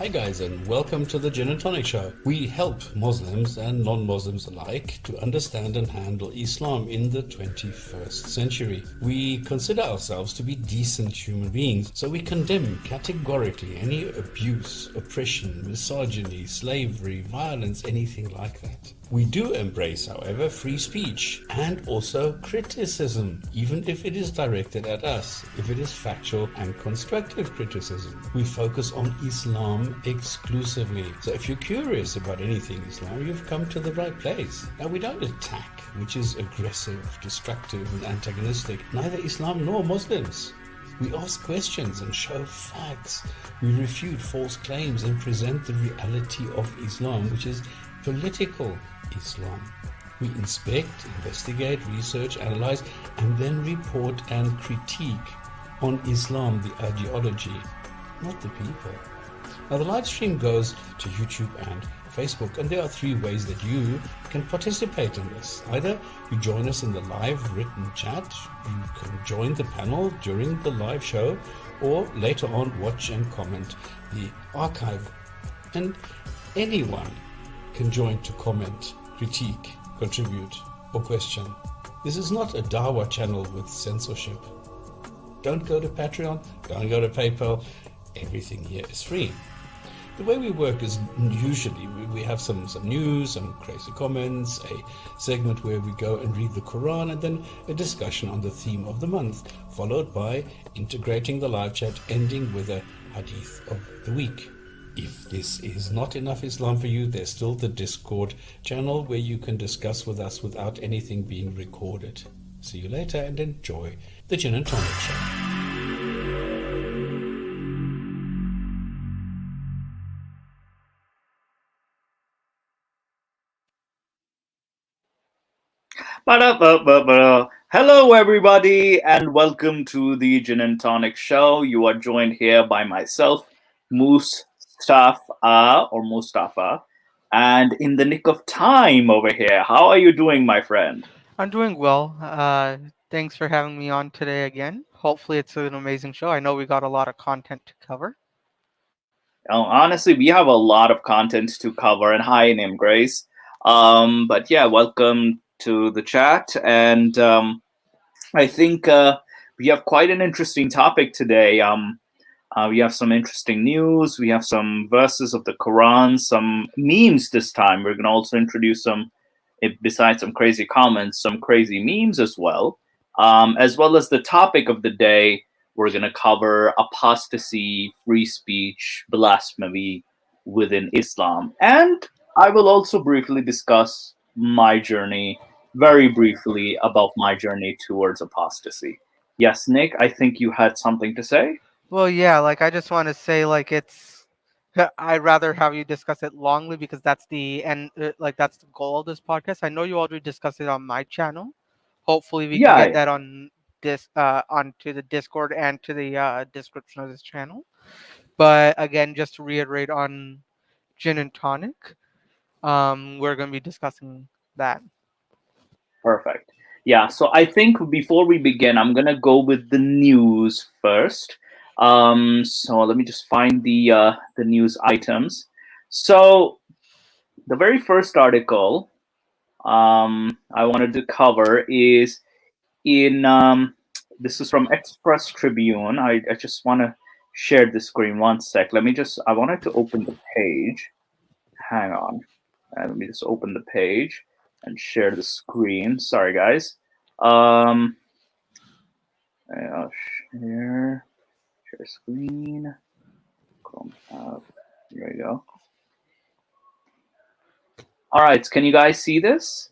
Hi guys, and welcome to the Gin and Tonic Show. We help Muslims and non-Muslims alike to understand and handle Islam in the 21st century. We consider ourselves to be decent human beings, so we condemn categorically any abuse, oppression, misogyny, slavery, violence, anything like that. We do embrace, however, free speech and also criticism, even if it is directed at us, if it is factual and constructive criticism. We focus on Islam exclusively. So if you're curious about anything Islam, you've come to the right place. Now, we don't attack, which is aggressive, destructive, and antagonistic, neither Islam nor Muslims. We ask questions and show facts. We refute false claims and present the reality of Islam, which is political Islam. We inspect, investigate, research, analyze, and then report and critique on Islam, the ideology, not the people. Now, the live stream goes to YouTube and Facebook, and there are three ways that you can participate in this. Either you join us in the live written chat, you can join the panel during the live show, or later on watch and comment the archive. And anyone can join to comment, critique, contribute, or question. This is not a Dawa channel with censorship. Don't go to Patreon, don't go to PayPal. Everything here is free. The way we work is usually we have some news, some crazy comments, a segment where we go and read the Quran, and then a discussion on the theme of the month, followed by integrating the live chat, ending with a hadith of the week. If this is not enough Islam for you, there's still the Discord channel where you can discuss with us without anything being recorded. See you later and enjoy the Gin and Tonic Show. Hello, everybody, and welcome to the Gin and Tonic Show. You are joined here by myself, Mustafa, and in the nick of time over here. How are you doing, my friend? I'm doing well. Thanks for having me on today again. Hopefully, it's an amazing show. I know we got a lot of content to cover. Honestly, we have a lot of content to cover, and hi, name Grace. But yeah, welcome to the chat, and I think we have quite an interesting topic today. We have some interesting news. We have some verses of the Quran, some memes this time. We're going to also introduce some, besides some crazy comments, some crazy memes as well as the topic of the day. We're going to cover apostasy, free speech, blasphemy within Islam. And I will also briefly discuss my journey, very briefly, about my journey towards apostasy. Yes, Nick, I think you had something to say? Well, yeah, I just want to say, I'd rather have you discuss it longly because that's the end, that's the goal of this podcast. I know you already discussed it on my channel. Hopefully, we can get Yeah, that on onto the Discord and to the description of this channel. But again, just to reiterate on Gin and Tonic, we're going to be discussing that. perfect. Yeah, so I think before we begin, I'm gonna go with the news first. So let me just find the news items. So the very first article I wanted to cover is in this is from Express Tribune. I just want to share the screen one sec. I wanted to open the page. Hang on. Let me just open the page and share the screen. Sorry, guys. I'll share screen. Chrome tab. Here we go. All right. Can you guys see this?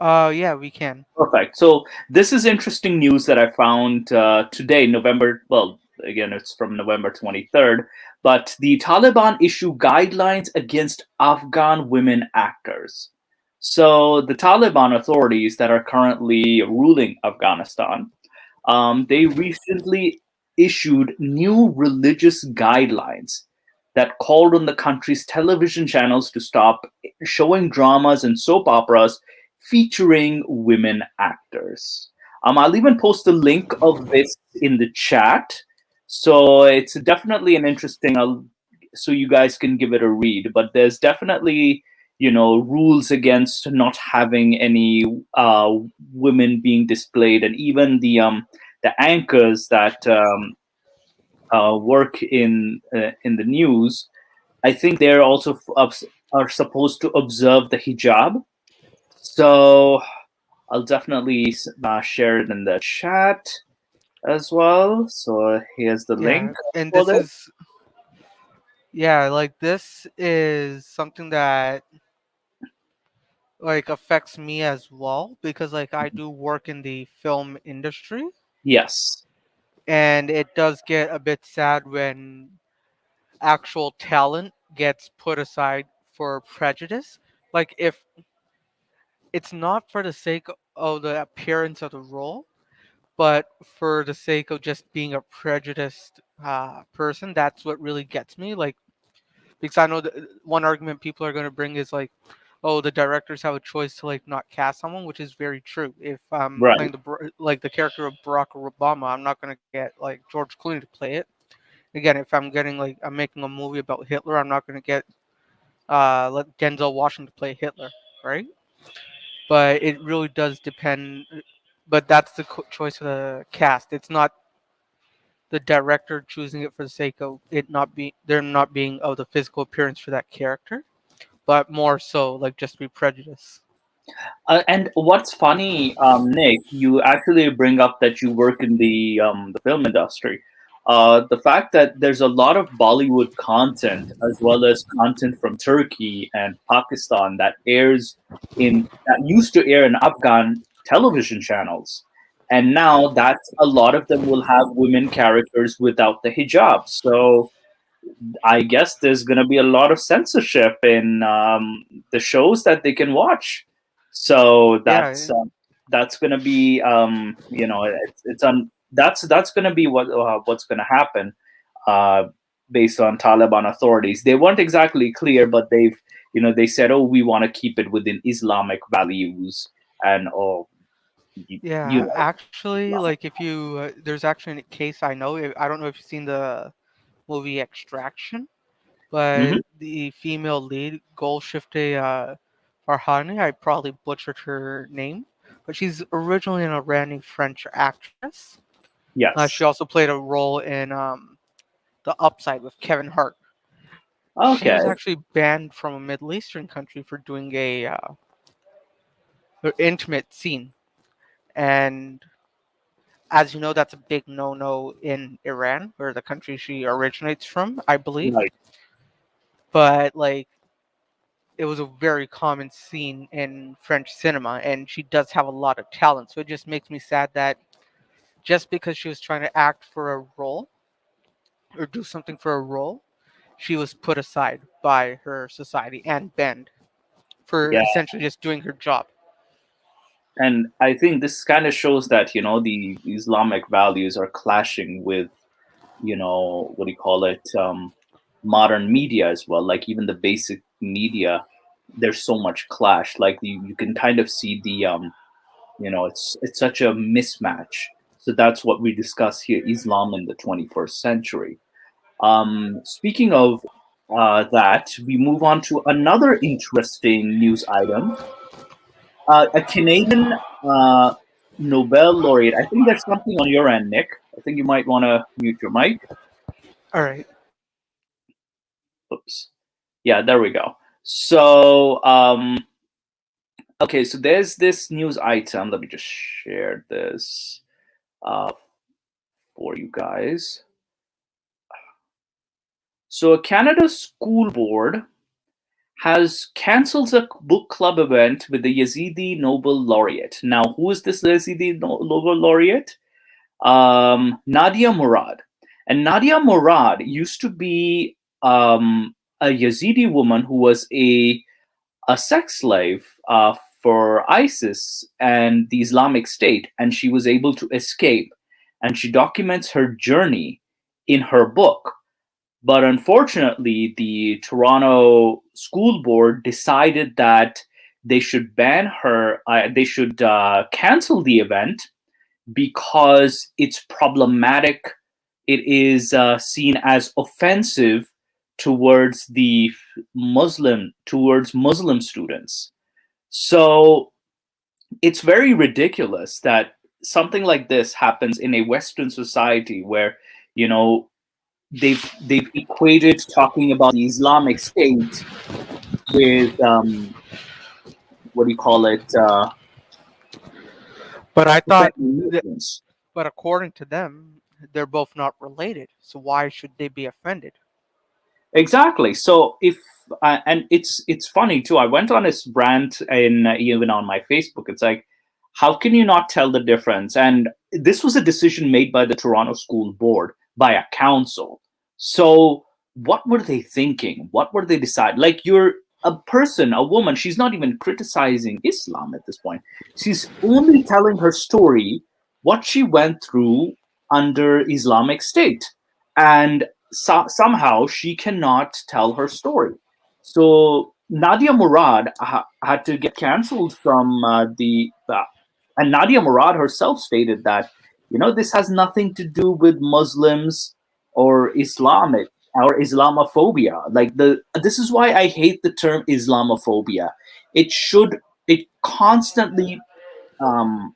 Yeah, we can. Perfect. So this is interesting news that I found today, again, it's from November 23rd, but the Taliban issue guidelines against Afghan women actors. So the Taliban authorities that are currently ruling Afghanistan, they recently issued new religious guidelines that called on the country's television channels to stop showing dramas and soap operas featuring women actors. I'll even post the link of this in the chat. So it's definitely an interesting. I'll so you guys can give it a read. But there's definitely, rules against not having any women being displayed, and even the anchors that work in the news. I think they're also are supposed to observe the hijab. So I'll definitely share it in the chat as well. So here's the link Yeah, and for this this. is yeah, like this is something that like affects me as well because like I do work in the film industry Yes. and it does get a bit sad when actual talent gets put aside for prejudice. Like if it's not for the sake of the appearance of the role, but for the sake of just being a prejudiced person, that's what really gets me. Like because I know that one argument people are going to bring is like, oh, the directors have a choice to like not cast someone, which is very true. If I'm Right. playing like the character of Barack Obama, I'm not going to get like George Clooney to play it. Again, if I'm getting like I'm making a movie about Hitler, I'm not going to get let Denzel Washington play Hitler, right? But it really does depend. But that's the choice of the cast. It's not the director choosing it for the sake of it not being there not being of the physical appearance for that character, but more so like just be prejudiced. And what's funny, Nick, you actually bring up that you work in the film industry. The fact that there's a lot of Bollywood content as well as content from Turkey and Pakistan that used to air in Afghan television channels, and now that's a lot of them will have women characters without the hijab. So I guess there's going to be a lot of censorship in the shows that they can watch. So Yeah, that's going to be that's going to be what's going to happen uh, based on Taliban authorities. They weren't exactly clear, but they said, oh, we want to keep it within Islamic values and you yeah. know. Actually, like if you there's actually a case I know. I don't know if you've seen the movie Extraction, but Mhm. the female lead, Golshifteh Farhani, I probably butchered her name, but she's originally an Iranian French actress. She Yes. also played a role in The Upside with Kevin Hart. She Okay. was actually banned from a Middle Eastern country for doing a intimate scene, and as you know, that's a big no-no in Iran, where the country she originates from, I believe. Right. But like, it was a very common scene in French cinema, and she does have a lot of talent. So it just makes me sad that just because she was trying to act for a role or do something for a role, she was put aside by her society and banned for Yeah. essentially just doing her job. And I think this kind of shows that the Islamic values are clashing with what do you call it, modern media as well. Like even the basic media, there's so much clash. Like you can kind of see it's such a mismatch. So that's what we discuss here: Islam in the 21st century. Speaking of that, we move on to another interesting news item. A Canadian uh, Nobel laureate. I think there's something on your end, Nick. I think you might want to mute your mic. All right. Oops. Yeah, there we go. So, okay, so there's this news item. Let me just share this uh, for you guys. So, Canada's school board has cancelled a book club event with the Yazidi Nobel laureate. Now, who is this Yazidi Nobel laureate? Nadia Murad. And Nadia Murad used to be a Yazidi woman who was a sex slave for ISIS and the Islamic State, and she was able to escape. And she documents her journey in her book. But unfortunately, the Toronto School Board decided that they should ban her, they should cancel the event because it's problematic. It is seen as offensive towards Muslim students. So it's very ridiculous that something like this happens in a Western society where, you know, they've equated talking about the Islamic State with what do you call it, But I thought, defending Muslims. but according to them, they're both not related. So why should they be offended? Exactly. So if and it's funny too. I went on his rant in even on my Facebook. It's like, how can you not tell the difference? And this was a decision made by the Toronto School Board, by a council. So what were they thinking? What were they decide? Like, you're a person, a woman. She's not even criticizing Islam at this point. She's only telling her story, what she went through under Islamic State, and somehow she cannot tell her story. So Nadia Murad had to get cancelled from and Nadia Murad herself stated that, this has nothing to do with Muslims or Islamic or Islamophobia. Like, this is why I hate the term Islamophobia. It constantly um,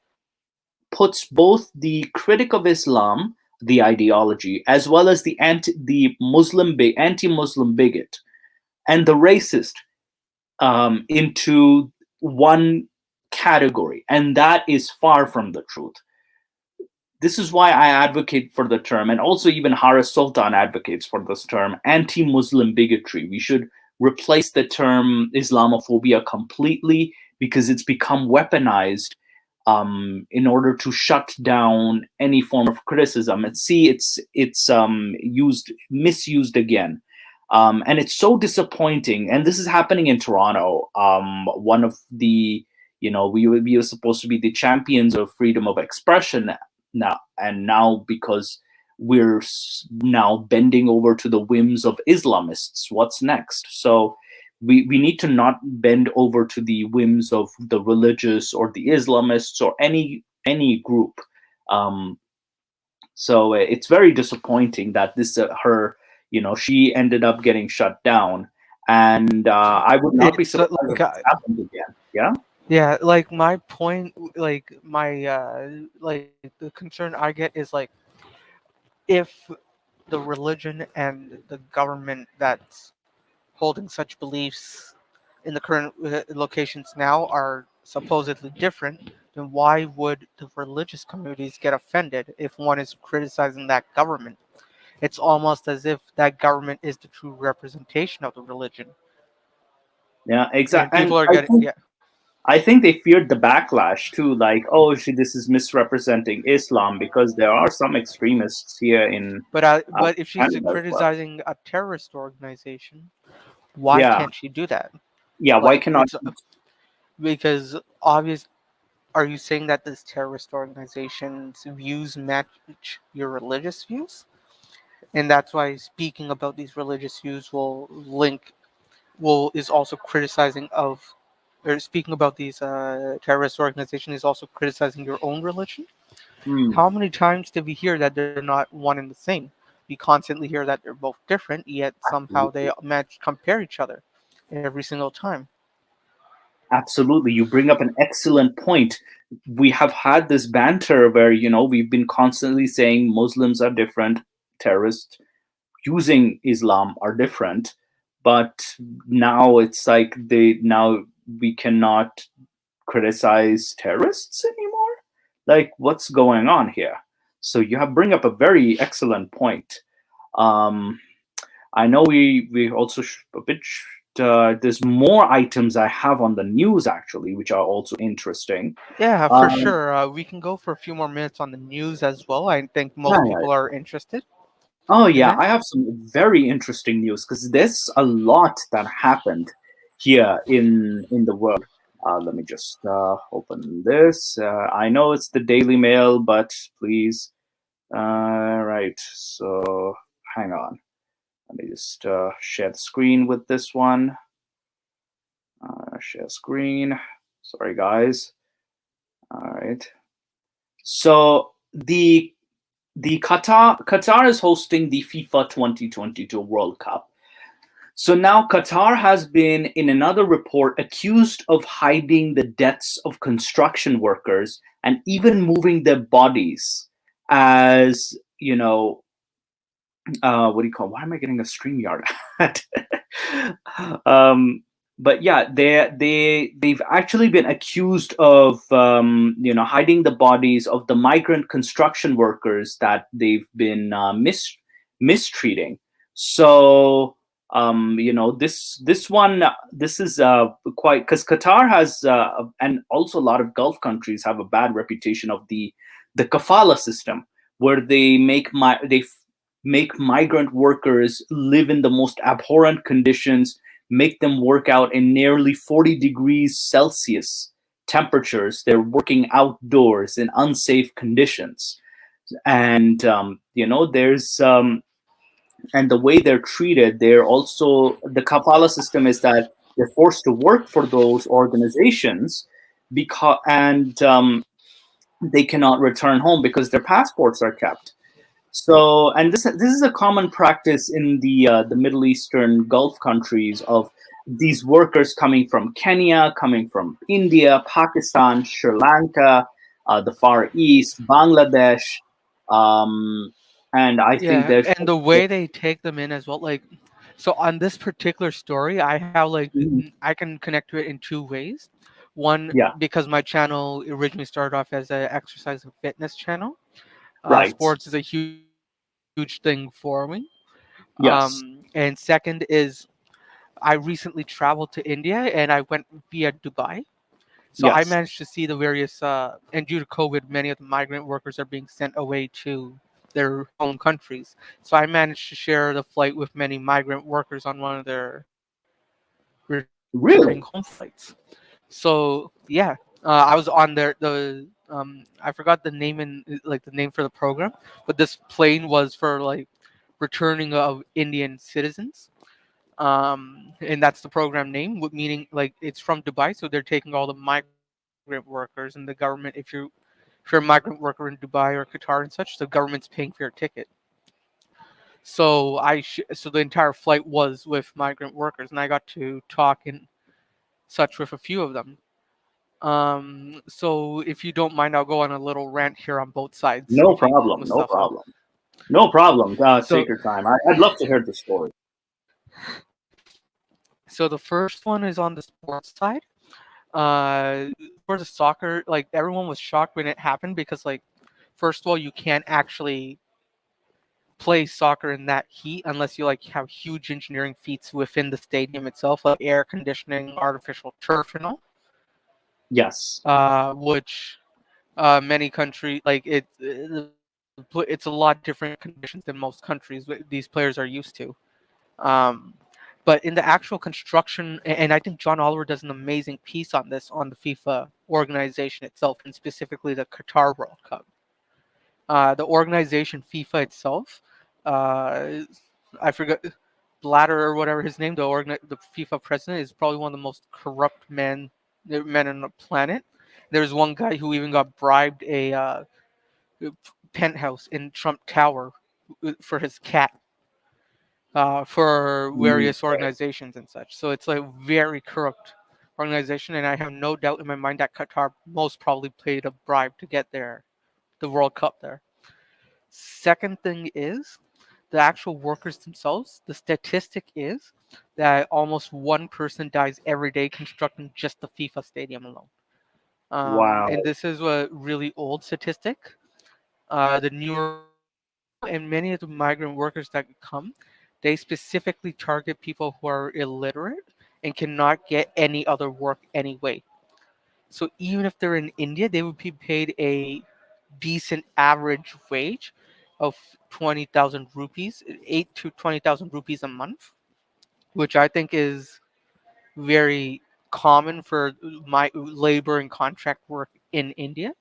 puts both the critic of Islam, the ideology, as well as the anti-Muslim bigot and the racist into one category, and that is far from the truth. This is why I advocate for the term, and also even Haris Sultan advocates for this term, anti-Muslim bigotry. We should replace the term Islamophobia completely, because it's become weaponized in order to shut down any form of criticism. And see, it's misused again, and it's so disappointing. And this is happening in Toronto. One of the we were supposed to be the champions of freedom of expression now because we're now bending over to the whims of Islamists. What's next? So we need to not bend over to the whims of the religious or the Islamists or any group. So it's very disappointing that this she ended up getting shut down, and I would not be It's surprised like, if this happened again. Yeah. yeah, like my point, like like the concern I get is like, if the religion and the government that's holding such beliefs in the current locations now are supposedly different, then why would the religious communities get offended if one is criticizing that government? It's almost as if that government is the true representation of the religion, Yeah, and exactly. And people are getting, yeah. I think they feared the backlash too, like, oh, this is misrepresenting Islam, because there are some extremists here in But if she's Canada as well. criticizing a terrorist organization, why Yeah, can't she do that? yeah. Why Like, cannot? it's because obvious. Are you saying that this terrorist organization's views match your religious views? And that's why speaking about these religious views will is also criticizing of, or speaking about these terrorist organization is also criticizing your own religion. Hmm, How many times did we hear that they're not one and the same? We constantly hear that they're both different, yet somehow they absolutely. compare each other every single time. Absolutely. You bring up an excellent point. We have had this banter where, we've been constantly saying Muslims are different, terrorists using Islam are different, but now it's like now we cannot criticize terrorists anymore. Like, what's going on here? So you have bring up a very excellent point. Um, I know we also a bit. There's more items I have on the news actually, which are also interesting. Yeah, for Um, sure. We can go for a few more minutes on the news as well. I think yeah, most yeah. people are interested Oh in yeah, that. I have some very interesting news because there's a lot that happened here in the world. Let me just open this. I know it's the Daily Mail, but please, right. So hang on. Let me just share the screen with this one. Share screen. Sorry, guys. All right. So the Qatar is hosting the FIFA 2022 World Cup. So now Qatar has been, in another report, accused of hiding the deaths of construction workers and even moving their bodies as, what do you call? Why am I getting a StreamYard ad? um, but yeah, they've actually been accused of hiding the bodies of the migrant construction workers that they've been mistreating. So this is quite, because Qatar has and also a lot of Gulf countries have a bad reputation of the kafala system, where they make migrant workers live in the most abhorrent conditions, make them work out in nearly 40 degrees Celsius temperatures. They're working outdoors in unsafe conditions. And, there's, and the way they're treated, they're also, the kafala system is that they're forced to work for those organizations and they cannot return home because their passports are kept. So, and this is a common practice in the Middle Eastern Gulf countries, of these workers coming from Kenya, coming from India, Pakistan, Sri Lanka, the Far East, Bangladesh, and I think Yeah, there's and the way they take them in as well, like, so on this particular story, I have like Mhm. I can connect to it in two ways. One, Yeah, because my channel originally started off as an exercise and fitness channel. right, Sports is a huge thing for me. And yes, second is I recently traveled to India and I went via Dubai. So I managed to yes, see the various, and due to COVID, many of the migrant workers are being sent away to their home countries. So I managed to share the flight with many migrant workers on one of their returning home flights. really, So yeah, I was on there. I forgot the name and like the name for the program, but this plane was for like returning of Indian citizens. And that's the program name, meaning like it's from Dubai, so they're taking all the migrant workers, and the government, if you're a migrant worker in Dubai or Qatar and such, the government's paying for your ticket. So the entire flight was with migrant workers, and I got to talk and such with a few of them. So if you don't mind, I'll go on a little rant here on both sides, no if you, problem, no Mustafa. problem, no problem. So, Take your time. I'd love to hear the story. so the first one is on the sports side. Uh, for the soccer, like everyone was shocked when it happened because, like, first of all, you can't actually play soccer in that heat unless you like have huge engineering feats within the stadium itself, like air conditioning, artificial turf, and all. Yes, Which many countries like it's a lot different conditions than most countries these players are used to. Um, but in the actual construction, and I think John Oliver does an amazing piece on this on the FIFA organization itself, and specifically the Qatar World Cup. The organization FIFA itself, uh, I forgot Blatter or whatever his name, the FIFA president is probably one of the most corrupt men on the planet. There's one guy who even got bribed a penthouse in Trump Tower for his cat, for mm, various organizations and such. So it's like very corrupt organization, and I have no doubt in my mind that Qatar most probably paid a bribe to get the World Cup there. Second thing is the actual workers themselves. The statistic is that almost one person dies every day constructing just the FIFA stadium alone. wow, And this is a really old statistic. The newer ones now, and many of the migrant workers that come, they specifically target people who are illiterate and cannot get any other work anyway. So even if they're in India, they would be paid a decent average wage of 20,000 rupees, 8 to 20,000 rupees a month, which I think is very common for my labor and contract work in India.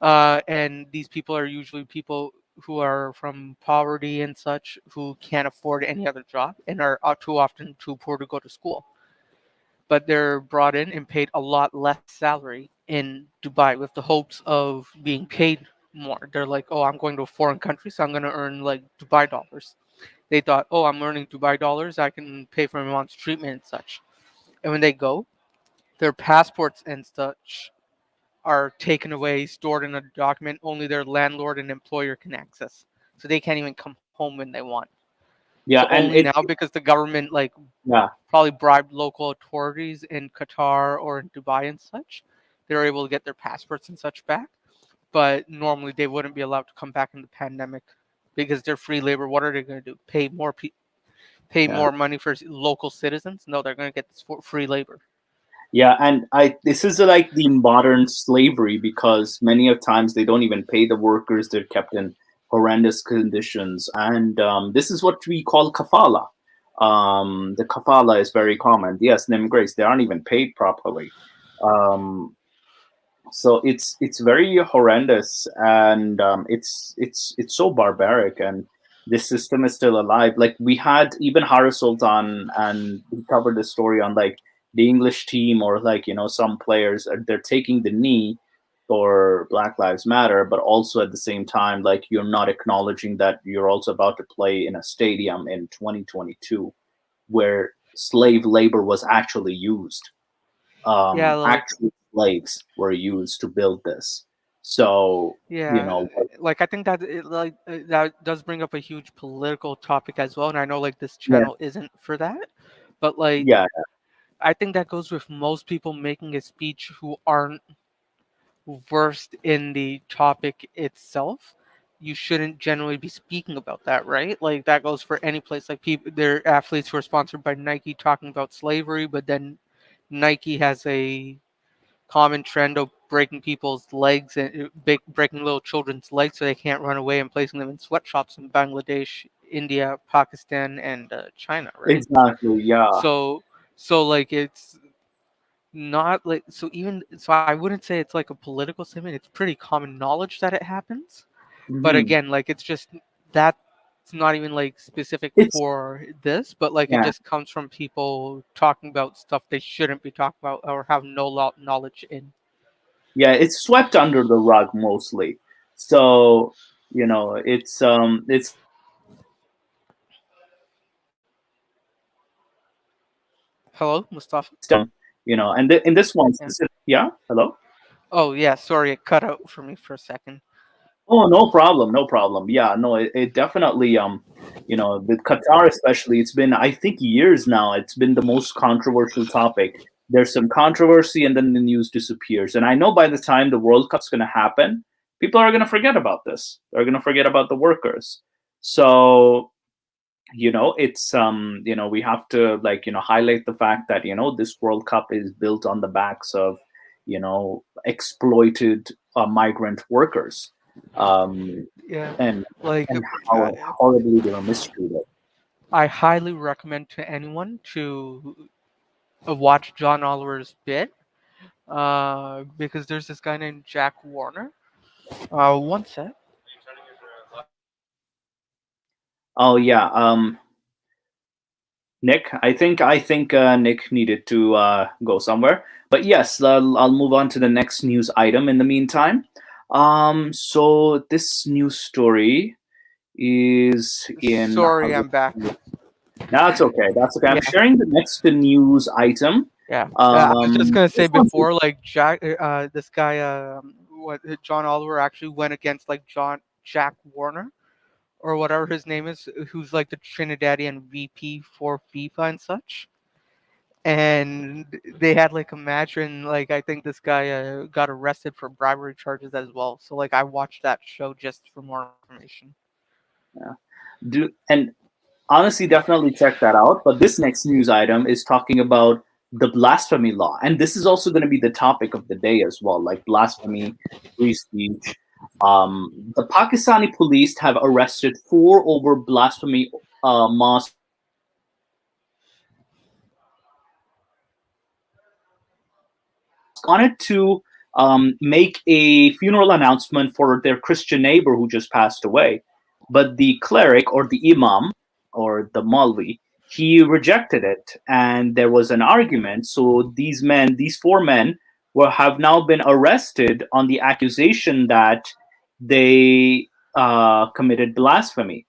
And these people are usually people who are from poverty and such, who can't afford any other job and are too often too poor to go to school. But they're brought in and paid a lot less salary in Dubai with the hopes of being paid more. They're like, oh, I'm going to a foreign country, so I'm going to earn like Dubai dollars. They thought, oh, I'm earning Dubai dollars, I can pay for my mom's treatment and such. And when they go, their passports and such are taken away, stored in a document only their landlord and employer can access. So they can't even come home when they want. So Yeah, and only now, because the government like yeah, probably bribed local authorities in Qatar or in Dubai and such, they were able to get their passports and such back. But normally they wouldn't be allowed to come back in the pandemic because they're free labor. What are they going to do? Pay yeah. more money for local citizens? No, they're going to get this for free labor. Yeah, and I this is like the modern slavery because many of times they don't even pay the workers. They're kept in horrendous conditions, and this is what we call kafala. The kafala is very common. Yes, name grace. They aren't even paid properly. Um, so it's very horrendous, and it's so barbaric, and this system is still alive. Like we had even Haris Sultan, and we covered the story on like the English team, or like some players they're taking the knee for Black Lives Matter, but also at the same time like you're not acknowledging that you're also about to play in a stadium in 2022 where slave labor was actually used. Yeah, like Actual slaves were used to build this. So, yeah, like I think that that does bring up a huge political topic as well, and I know like this yeah, channel isn't for that, but like yeah, I think that goes with most people making a speech who aren't versed in the topic itself. You shouldn't generally be speaking about that, right? Like that goes for any place. Like people, they're athletes who are sponsored by Nike talking about slavery, but then Nike has a common trend of breaking people's legs and breaking little children's legs so they can't run away and placing them in sweatshops in Bangladesh, India, Pakistan, and China, right? exactly. Yeah. So, so like it's not like so even so I wouldn't say it's like a political statement. It's pretty common knowledge that it happens, but Hmm. again, like it's just that's not even like specific It's for this, but like it yeah, just comes from people talking about stuff they shouldn't be talking about or have no knowledge in. yeah. It's swept under the rug mostly. So it's Hello, Mustafa? and in this one Yeah. specific, yeah. Hello. Oh yeah, sorry, it cut out for me for a second. Oh, no problem, no problem. Yeah, no, it definitely with Qatar especially, it's been I think years now. It's been the most controversial topic. There's some controversy, and then the news disappears. And I know by the time the World Cup's going to happen, people are going to forget about this. They're going to forget about the workers. So it's we have to like highlight the fact that this World Cup is built on the backs of exploited migrant workers, um Yeah, and like how horribly they were mistreated. I highly recommend to anyone to watch John Oliver's bit because there's this guy named Jack Warner. One sec. Oh yeah, Nick, I think Nick needed to go somewhere, but yes, I'll move on to the next news item in the meantime. So this news story is in Sorry, I'm back. That's okay. That's okay. I'm Yeah, sharing the next news item. yeah. I was just gonna say This one, before, like this guy, what John Oliver actually went against like Jack Warner or whatever his name is, who's like the Trinidadian VP for FIFA and such. And they had like a match, and like I think this guy got arrested for bribery charges as well. So like I watched that show just for more information. yeah. And honestly, definitely check that out. But this next news item is talking about the blasphemy law, and this is also going to be the topic of the day as well, like blasphemy, free speech. The Pakistani police have arrested four over blasphemy mosque wanted to make a funeral announcement for their Christian neighbor who just passed away. But the cleric or the imam or the Malvi, he rejected it. And there was an argument. So these four men, have now been arrested on the accusation that they committed blasphemy.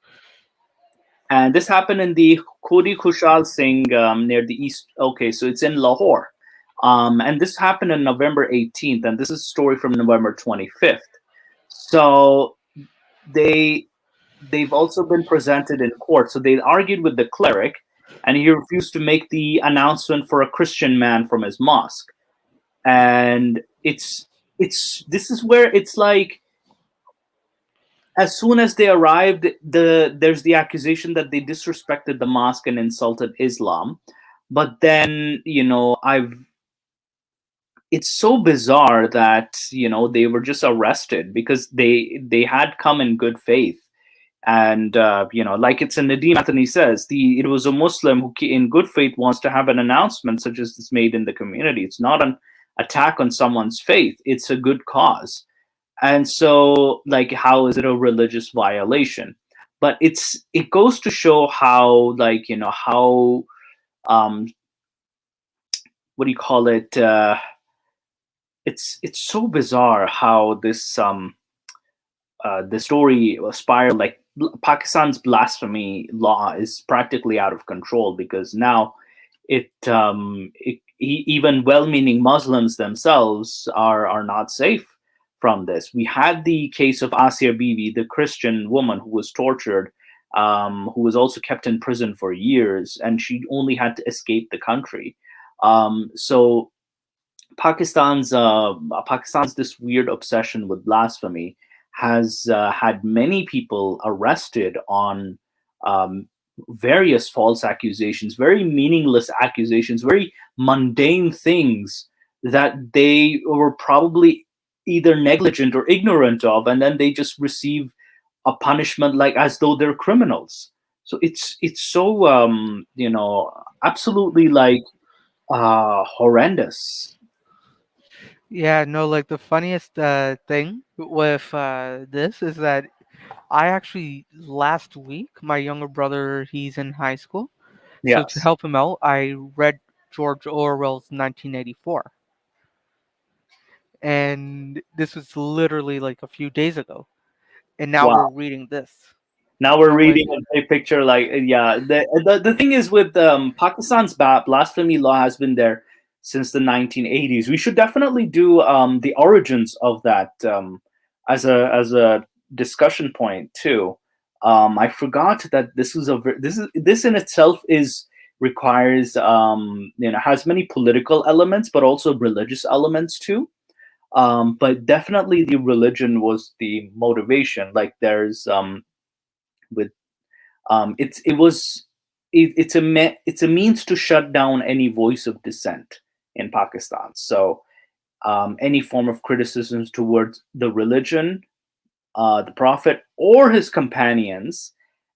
And this happened in the Khodi Khushal Singh near the east. Okay, so it's in Lahore. And this happened on November 18th, and this is a story from November 25th. So they they've also been presented in court. So they argued with the cleric, and he refused to make the announcement for a Christian man from his mosque. And it's this is where it's like, as soon as they arrived, there's the accusation that they disrespected the mosque and insulted Islam. But then, I've it's so bizarre that they were just arrested because they had come in good faith. And like it's in Nadim Anthony says, it was a Muslim who in good faith wants to have an announcement such as this made in the community. It's not an attack on someone's faith, it's a good cause. And so, like, how is it a religious violation? But it goes to show how, like, how um what do you call it, it's so bizarre how this the story spiraled. Like, Pakistan's blasphemy law is practically out of control, because now even well-meaning Muslims themselves are not safe from this. We had the case of Asya Bibi, the Christian woman who was tortured, who was also kept in prison for years, and she only had to escape the country. So Pakistan's this weird obsession with blasphemy has had many people arrested on various false accusations, very meaningless accusations, very mundane things that they were probably either negligent or ignorant of, and then they just receive a punishment like as though they're criminals. So it's so absolutely like horrendous. Yeah, no, like the funniest thing with this is that I actually last week, my younger brother, he's in high school, so to Yes. help him out, I read George Orwell's 1984, and this was literally like a few days ago, and now we're Wow. reading this, Now and we're I'm like, reading a picture like, yeah. The thing is with Pakistan's blasphemy law has been there since the 1980s. We should definitely do the origins of that as a discussion point too. I forgot that this in itself is requires has many political elements, but also religious elements too. But definitely the religion was the motivation. Like there's with it's it was it, it's a means to shut down any voice of dissent in Pakistan. So any form of criticisms towards the religion, the prophet, or his companions,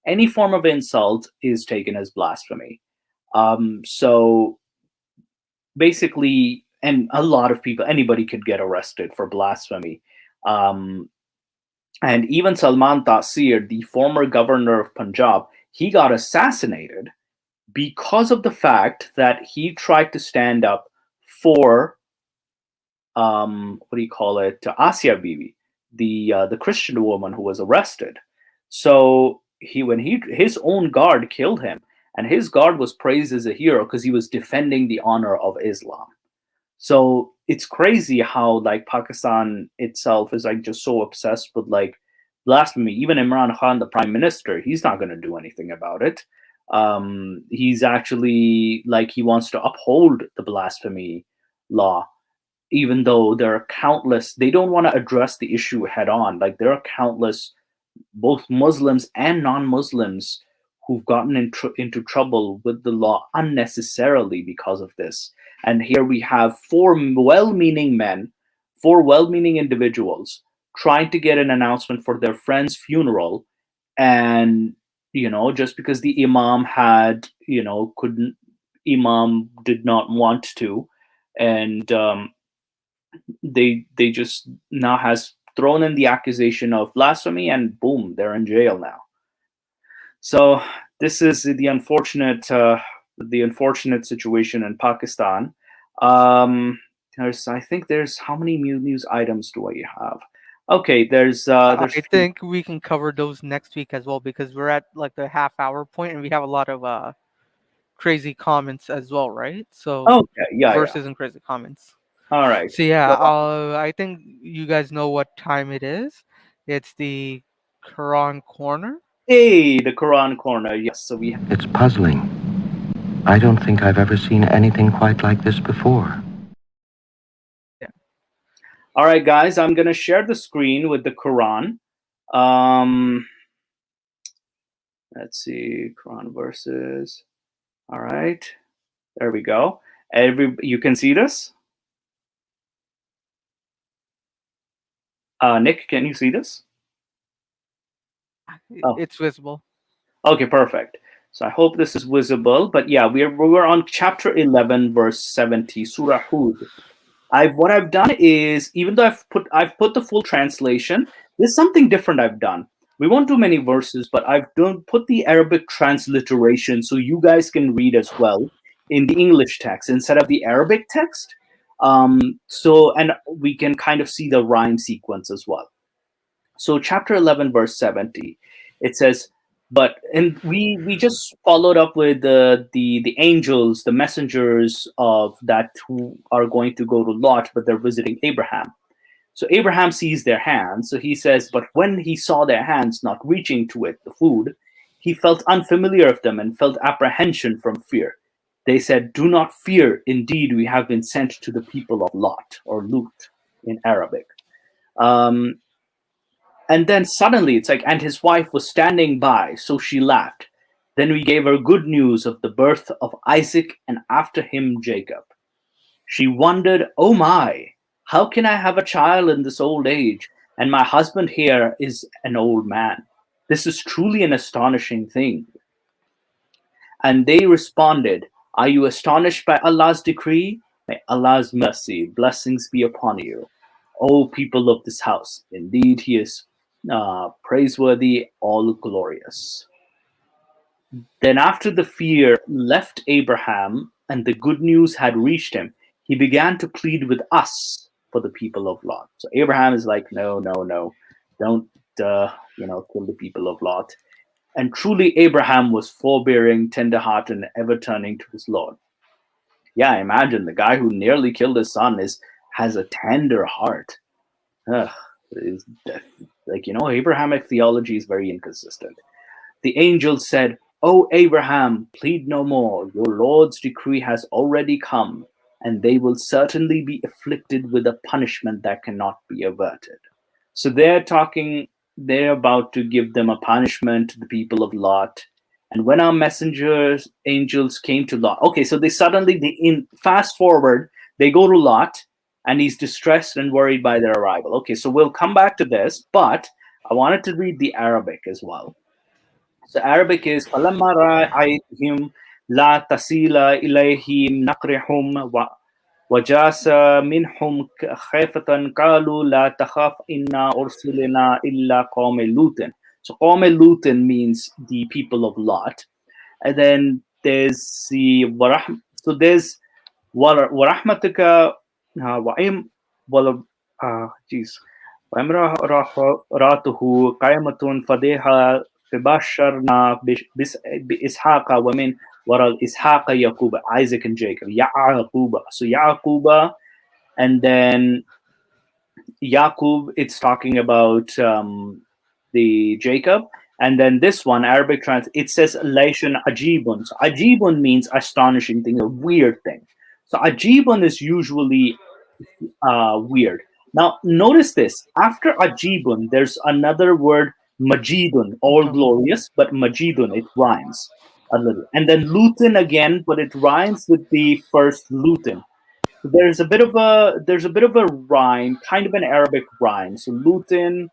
any form of insult is taken as blasphemy. So basically, and a lot of people, anybody could get arrested for blasphemy. Um, and even Salman Taseer, the former governor of Punjab, he got assassinated because of the fact that he tried to stand up for what do you call it, Asya Bibi, the Christian woman who was arrested. So his own guard killed him, and his guard was praised as a hero because he was defending the honor of Islam. So it's crazy how, like, Pakistan itself is like just so obsessed with like blasphemy. Even Imran Khan, the prime minister, he's not going to do anything about it. He's actually like, he wants to uphold the blasphemy law, even though there are countless. They don't want to address the issue head on. Like, there are countless, both Muslims and non-Muslims, who've gotten into trouble with the law unnecessarily because of this. And here we have four well-meaning individuals trying to get an announcement for their friend's funeral, and just because the imam couldn't, imam did not want to, and they just now has thrown in the accusation of blasphemy, and boom, they're in jail now. So this is the unfortunate situation in Pakistan. I think there's, how many news items do I have? Okay, there's I there's think we can cover those next week as well because we're at like the half-hour point and we have a lot of crazy comments as well, right? So okay, yeah. verses and crazy comments. All right. So yeah, So, I think you guys know what time it is. It's the Quran corner. hey, the Quran corner. Yes. So we. It's puzzling. I don't think I've ever seen anything quite like this before. Yeah. All right, guys. I'm gonna share the screen with the Quran. Let's see, Quran verses. All right, there we go. You can see this. Nick, can you see this? Oh. It's visible. Okay, perfect. So I hope this is visible. But yeah, we're on chapter 11, verse 70, Surah Hud. What I've done is, even though I've put the full translation, there's something different I've done. We won't do many verses, but I've put the Arabic transliteration so you guys can read as well in the English text instead of the Arabic text. And we can kind of see the rhyme sequence as well. So chapter 11, verse 70, it says, and we just followed up with the angels, the messengers of that who are going to go to Lot, but they're visiting Abraham. So Abraham sees their hands. So he says, but when he saw their hands not reaching to it, the food, he felt unfamiliar of them and felt apprehension from fear. They said, do not fear. Indeed, we have been sent to the people of Lot, or Lut in Arabic. And then suddenly it's like, and his wife was standing by, so she laughed. Then we gave her good news of the birth of Isaac and after him Jacob. She wondered, oh my, how can I have a child in this old age? And my husband here is an old man. This is truly an astonishing thing. And they responded, are you astonished by Allah's decree? May Allah's mercy, blessings be upon you. O people of this house, indeed he is praiseworthy, all glorious. Then after the fear left Abraham and the good news had reached him, he began to plead with us for the people of Lot. So Abraham is like, no, don't kill the people of Lot. And truly Abraham was forbearing, tender-hearted, and ever turning to his Lord. Yeah, imagine the guy who nearly killed his son has a tender heart. Abrahamic theology is very inconsistent. The angel said, O Abraham, plead no more. Your Lord's decree has already come, and they will certainly be afflicted with a punishment that cannot be averted. So they're about to give them a punishment to the people of Lot. And when our angels came to Lot, okay, so fast forward, they go to Lot, and he's distressed and worried by their arrival. Okay, so we'll come back to this, but I wanted to read the Arabic as well. So Arabic is فَلَمَّا رَأَيْتُهُمْ لَا تَصِيلَ إِلَيْهِمْ نَقْرِهُمْ وَجَاسَ مِنْهُمْ خَيْفَةً قَالُوا لَا تَخَافْ إِنَّا أُرْسِلْنَا إِلَّا قَوْمَ لُوطٍ. So قَوْمَ لُوطٍ means the people of Lot. And then there's the so there's وَرَحْمَتِكَ وَإِمْ وَإِمْرَأَتُهُ قَائِمَةٌ فَدَيْهَا فَبَشَّرْنَا بِإِسْحَاقَ وَمِنْ وَرَاءِ إِسْحَاقَ يَعْقُوبَ, Isaac and Jacob. Ya'qub. So Ya'qub, and then Yaqub, it's talking about the Jacob. And then this one, Arabic it says Laishun Ajibun. So Ajibun means astonishing thing, a weird thing. So Ajibun is usually weird. Now, notice this. After Ajibun, there's another word, Majidun, all glorious, but Majidun, it rhymes a little. And then Lutin again, but it rhymes with the first Lutin. So there's a bit of a rhyme, kind of an Arabic rhyme. So Lutin,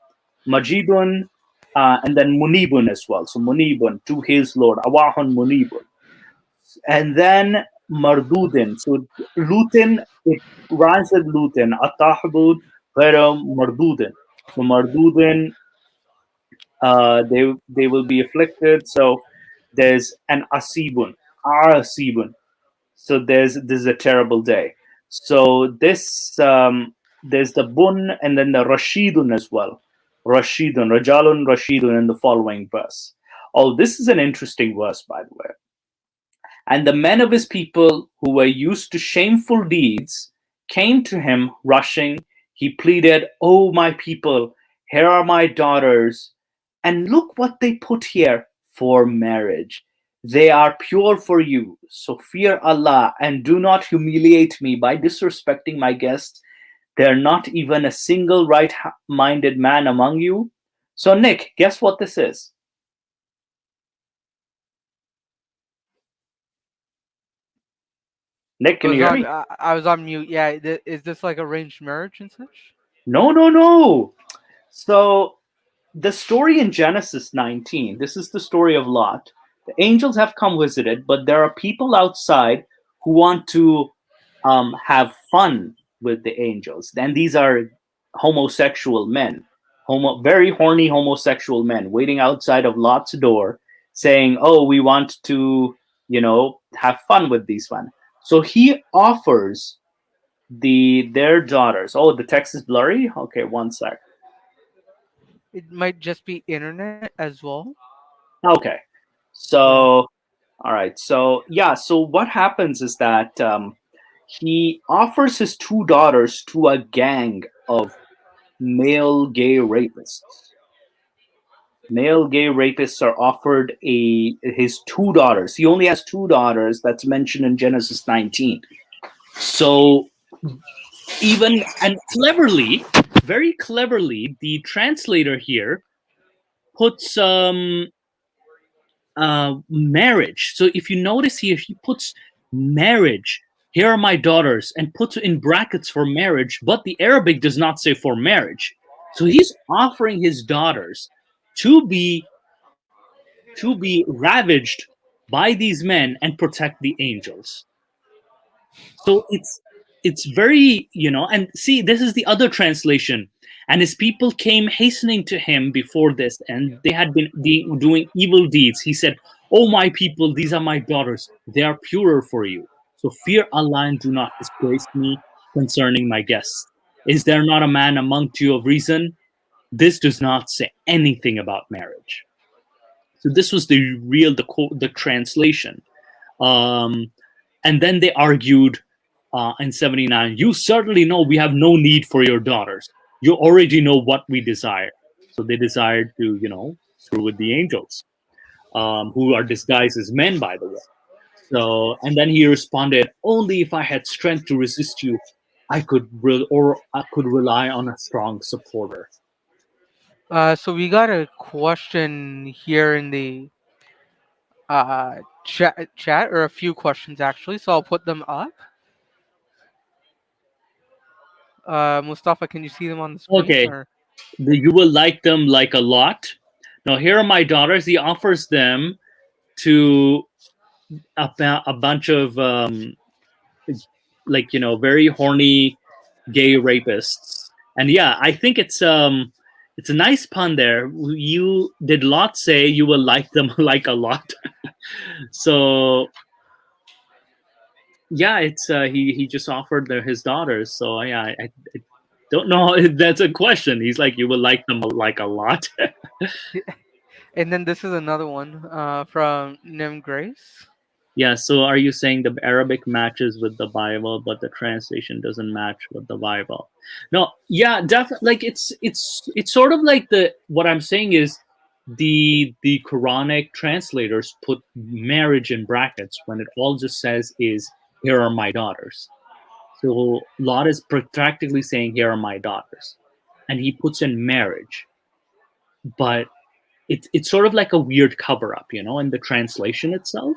Majidun, and then Munibun as well. So Munibun, to his Lord, Awahun Munibun. And then Mardudin. So Lutin, it rhymes with Lutin. Atahbud, Mardudin. So Mardudin, they will be afflicted. So there's an Asibun, Asibun. So this is a terrible day. So this there's the bun and then the rashidun as well. Rashidun, rajalun, rashidun in the following verse. Oh, this is an interesting verse, by the way. And the men of his people who were used to shameful deeds came to him rushing. He pleaded, "Oh, my people, here are my daughters. And look what they put here for marriage. They are pure for you. So fear Allah and do not humiliate me by disrespecting my guests. There are not even a single right-minded man among you." So, Nick, guess what this is? Nick, can you hear me? I was on mute. Yeah, is this like arranged marriage and such? No. So the story in Genesis 19, this is the story of Lot. The angels have come visited, but there are people outside who want to have fun with the angels. And these are homosexual men, very horny homosexual men waiting outside of Lot's door saying, "Oh, we want to, have fun with these one." So he offers their daughters. Oh, the text is blurry. Okay, one sec. It might just be internet as well. Okay, so all right, so yeah, so what happens is that he offers his two daughters to a gang of male gay rapists. Male gay rapists are offered his two daughters. He only has two daughters. That's mentioned in Genesis 19. So even and cleverly, very cleverly, the translator here puts marriage. So if you notice here, he puts marriage. Here are my daughters, and puts in brackets for marriage, but the Arabic does not say for marriage. So he's offering his daughters to be ravaged by these men and protect the angels. So it's very, and see, this is the other translation. And his people came hastening to him before this, and they had been doing evil deeds. He said, "Oh, my people, these are my daughters. They are purer for you. So fear Allah and do not disgrace me concerning my guests. Is there not a man among you of reason?" This does not say anything about marriage. So this was the translation. And then they argued in 79, "You certainly know we have no need for your daughters. You already know what we desire." So they desired to, screw with the angels, who are disguised as men, by the way. So, and then he responded, "Only if I had strength to resist you, I could rely on a strong supporter." So we got a question here in the chat, or a few questions actually. So I'll put them up. Mustafa, can you see them on the screen? Okay. Or? You will like them like a lot. Now, here are my daughters. He offers them to a bunch of very horny gay rapists. And yeah, I think it's a nice pun there. You did Lot say you will like them like a lot. So yeah, it's he just offered his daughters. So yeah, I don't know if that's a question. He's like, "You will like them like a lot." And then this is another one from Nim Grace. Yeah, so are you saying the Arabic matches with the Bible, but the translation doesn't match with the Bible? No, yeah, definitely. Like it's sort of like what I'm saying is the Quranic translators put marriage in brackets when it all just says is "here are my daughters." So Lot is practically saying "here are my daughters," and he puts in marriage, but it's sort of like a weird cover up, in the translation itself.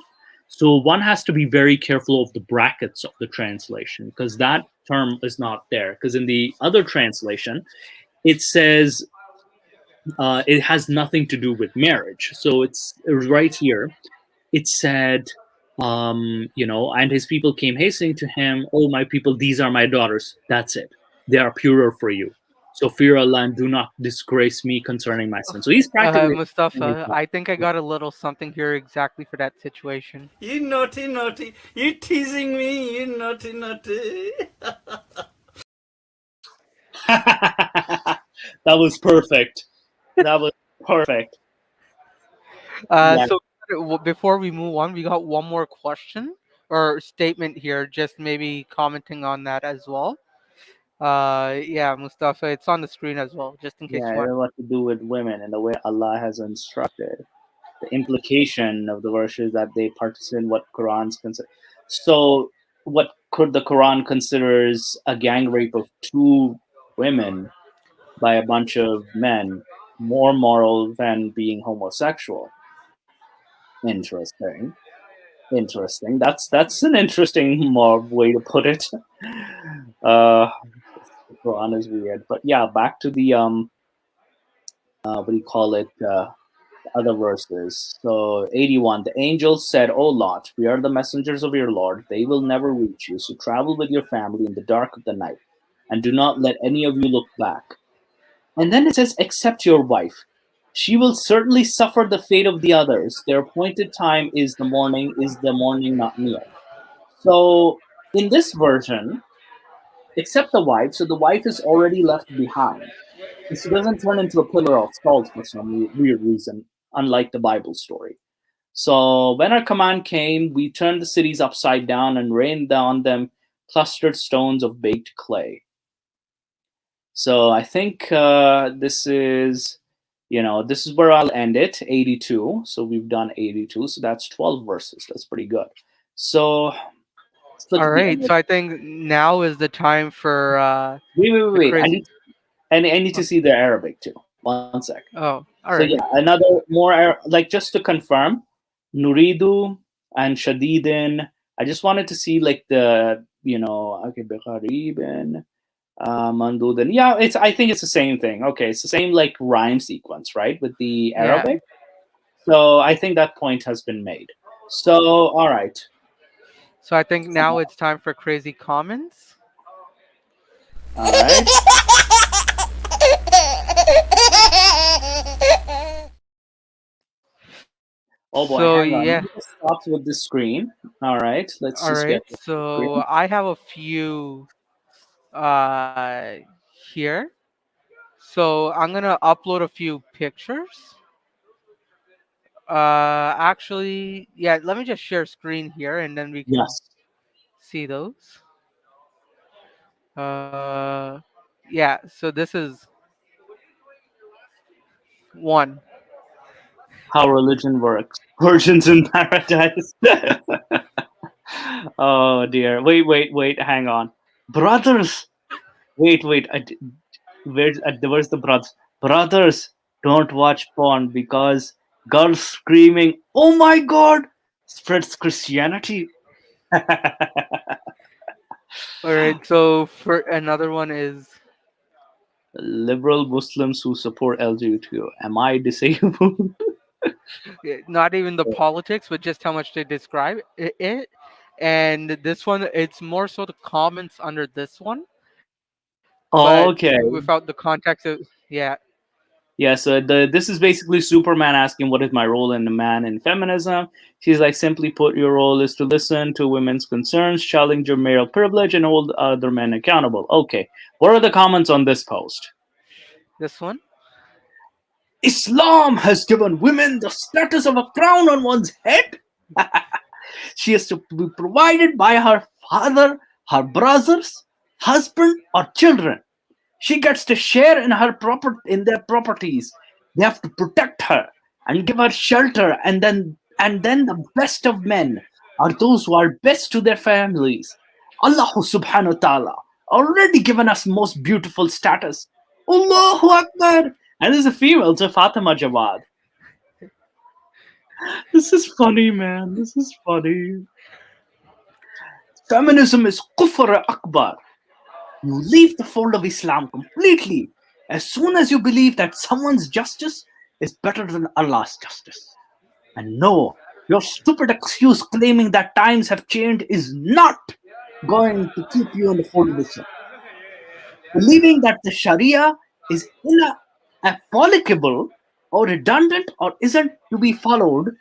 So one has to be very careful of the brackets of the translation, because that term is not there. Because in the other translation, it says it has nothing to do with marriage. So it's right here. It said, and his people came hastening to him. "Oh, my people, these are my daughters." That's it. They are purer for you. So fear Allah and do not disgrace me concerning my sin. So he's practically Mustafa, I think I got a little something here exactly for that situation. You naughty. You teasing me, you naughty. That was perfect. That was perfect. Yeah. So before we move on, we got one more question or statement here, just maybe commenting on that as well. Yeah, Mustafa, it's on the screen as well, just in case Yeah, you it want. has what to do with women and the way Allah has instructed. The implication of the verse is that they participate in what Quran's consider. So, what could the Quran considers a gang rape of two women by a bunch of men more moral than being homosexual? Interesting. Interesting. That's an interesting more way to put it. Uh, the Quran is weird, but yeah, back to the what do you call it? Other verses. So 81, the angels said, "O Lot, we are the messengers of your Lord. They will never reach you. So travel with your family in the dark of the night, and do not let any of you look back." And then it says, "Except your wife. She will certainly suffer the fate of the others. Their appointed time is the morning not near." So in this version, except the wife, so the wife is already left behind. She doesn't turn into a pillar of salt for some weird reason, unlike the Bible story. So when our command came, we turned the cities upside down and rained on them clustered stones of baked clay. So I think this is where I'll end it. 82. So we've done 82. So that's 12 verses. That's pretty good. So let's look All at the right, end. so I think now is the time for the Wait. crazy. I need to see the Arabic too. One sec. Oh, So all yeah, right. another more like just to confirm, Nuridu and Shadidin. I just wanted to see like the okay, Biqaribin, Mandudin. Yeah, I think it's the same thing. Okay, it's the same like rhyme sequence, right, with the Yeah. Arabic. So I think that point has been made. So all right, So I think now it's time for crazy comments. all right. Oh boy, So hang on. Let yeah. me just stop with this screen. All right, let's All just right. get the So screen. I have a few uh here. So I'm gonna upload a few pictures. Actually, yeah. Let me just share screen here, and then we can Yes. see those. Uh, yeah. So this is one. How religion works. Virgins in paradise. Oh dear. Wait. Hang on. Brothers. Wait. Where's the brothers? Brothers, don't watch porn because girls screaming, "Oh my God!" spreads Christianity. All right. So for another one is Liberal Muslims who support LGBTQ. Am I disabled? not even the politics, but just how much they describe it. And this one, it's more so the comments under this one, but Okay. without the context of yeah. Yeah, so this is basically Superman asking what is my role in the man in feminism. She's like, simply put, your role is to listen to women's concerns, challenge your male privilege, and hold other men accountable. Okay, what are the comments on this post? This one. Islam has given women the status of a crown on one's head. She is to be provided by her father, her brothers, husband, or children. She gets to share in their properties. They have to protect her and give her shelter, and then the best of men are those who are best to their families. Allah subhanahu wa ta'ala already given us most beautiful status. Allahu Akbar. And this is a female, so Fatima Jawad. This is funny, man. This is funny. Feminism is kufr akbar. You leave the fold of Islam completely as soon as you believe that someone's justice is better than Allah's justice. And no, your stupid excuse claiming that times have changed is not going to keep you in the fold of Islam. Believing that the Sharia is inapplicable or redundant or isn't to be followed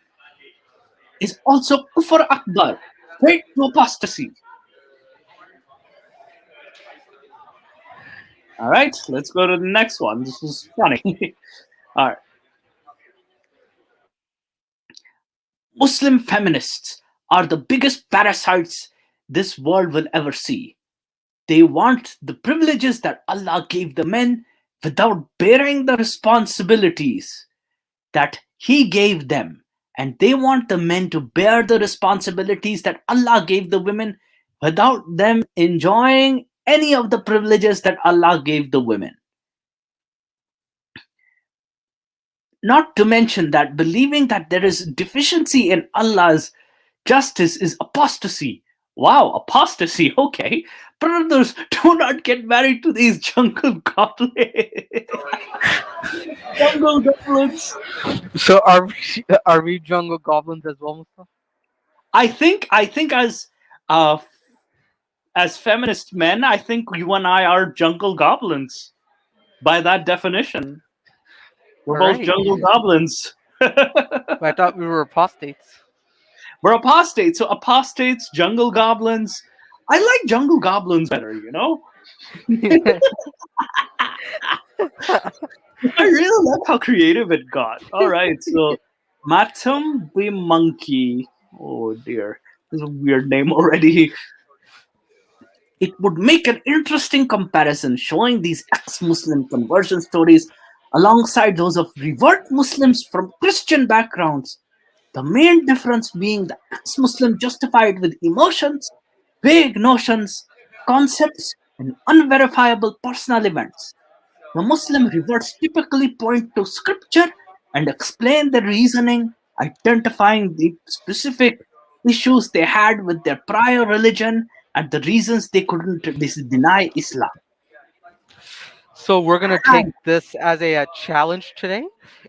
is also kufr akbar, straight to apostasy. All right, let's go to the next one. This is funny. All right. Muslim feminists are the biggest parasites this world will ever see. They want the privileges that Allah gave the men without bearing the responsibilities that He gave them. And they want the men to bear the responsibilities that Allah gave the women without them enjoying any of the privileges that Allah gave the women. Not to mention that believing that there is deficiency in Allah's justice is apostasy. Wow, apostasy, okay. Brothers, do not get married to these jungle goblins. Jungle goblins. So are we jungle goblins as well, Mustafa? I think as feminist men, I think you and I are jungle goblins. By that definition. We're both Alright. jungle goblins. But I thought we were apostates. We're apostates. So apostates, jungle goblins. I like jungle goblins better, you know? I really like how creative it got. All right, so Matum the monkey. Oh dear, this is a weird name already. It would make an interesting comparison showing these ex-Muslim conversion stories alongside those of revert Muslims from Christian backgrounds. The main difference being the ex-Muslim justified with emotions, vague notions, concepts, and unverifiable personal events. The Muslim reverts typically point to scripture and explain the reasoning, identifying the specific issues they had with their prior religion and the reasons they couldn't deny Islam. So we're gonna take this as a challenge today,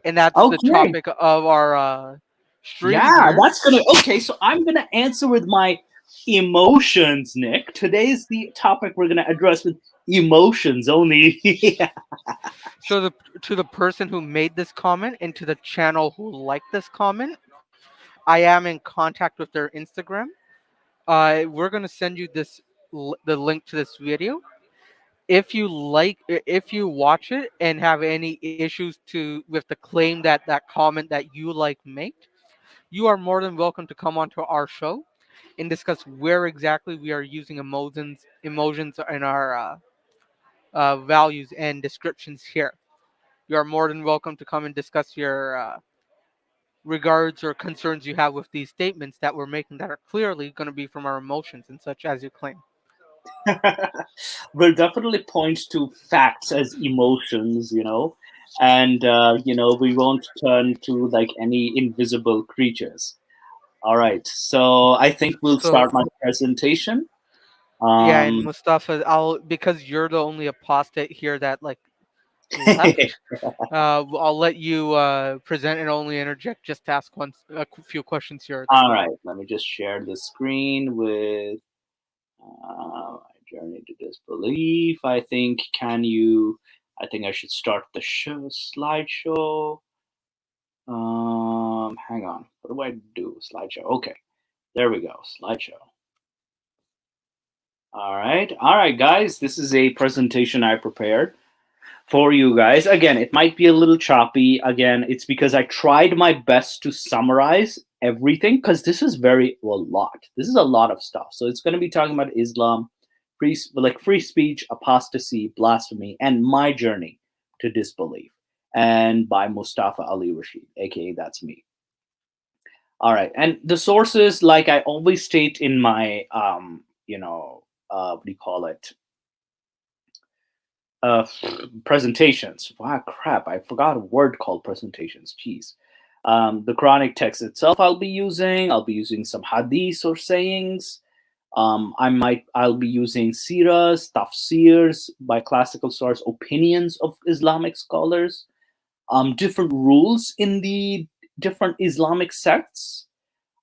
and that's the Okay. topic of our stream. Yeah, here. that's gonna. Okay, so I'm gonna answer with my emotions, Nick. Today's the topic we're gonna address with emotions only. So to the person who made this comment and to the channel who liked this comment, I am in contact with their Instagram. We're gonna send you the link to this video. If you watch it and have any issues with the claim that comment that you made, you are more than welcome to come onto our show and discuss where exactly we are using emotions in our values and descriptions here. You are more than welcome to come and discuss your regards or concerns you have with these statements that we're making that are clearly going to be from our emotions and such as you claim. We'll definitely point to facts as emotions, and we won't turn to like any invisible creatures. All right, so I think we'll start my presentation. Yeah, and Mustafa, because you're the only apostate here that left, I'll let you present and only interject just to ask a few questions here. All right, let me just share the screen with my journey to disbelief. I think I think I should start the slideshow. Hang on. What do I do? Slideshow. Okay. There we go. Slideshow. All right, guys. This is a presentation I prepared for you guys. Again, it might be a little choppy. Again, it's because I tried my best to summarize everything because this is a lot. This is a lot of stuff. So it's going to be talking about Islam, free speech, apostasy, blasphemy, and my journey to disbelief, and by Mustafa Ali Rashid, aka that's me. All right, and the sources, like I always state in my what do you call it, presentations. Wow, crap, I forgot a word called presentations. Jeez. The Quranic text itself I'll be using some hadiths or sayings. I'll be using seerahs, tafsirs by classical source, opinions of Islamic scholars, different rules in the different Islamic sects.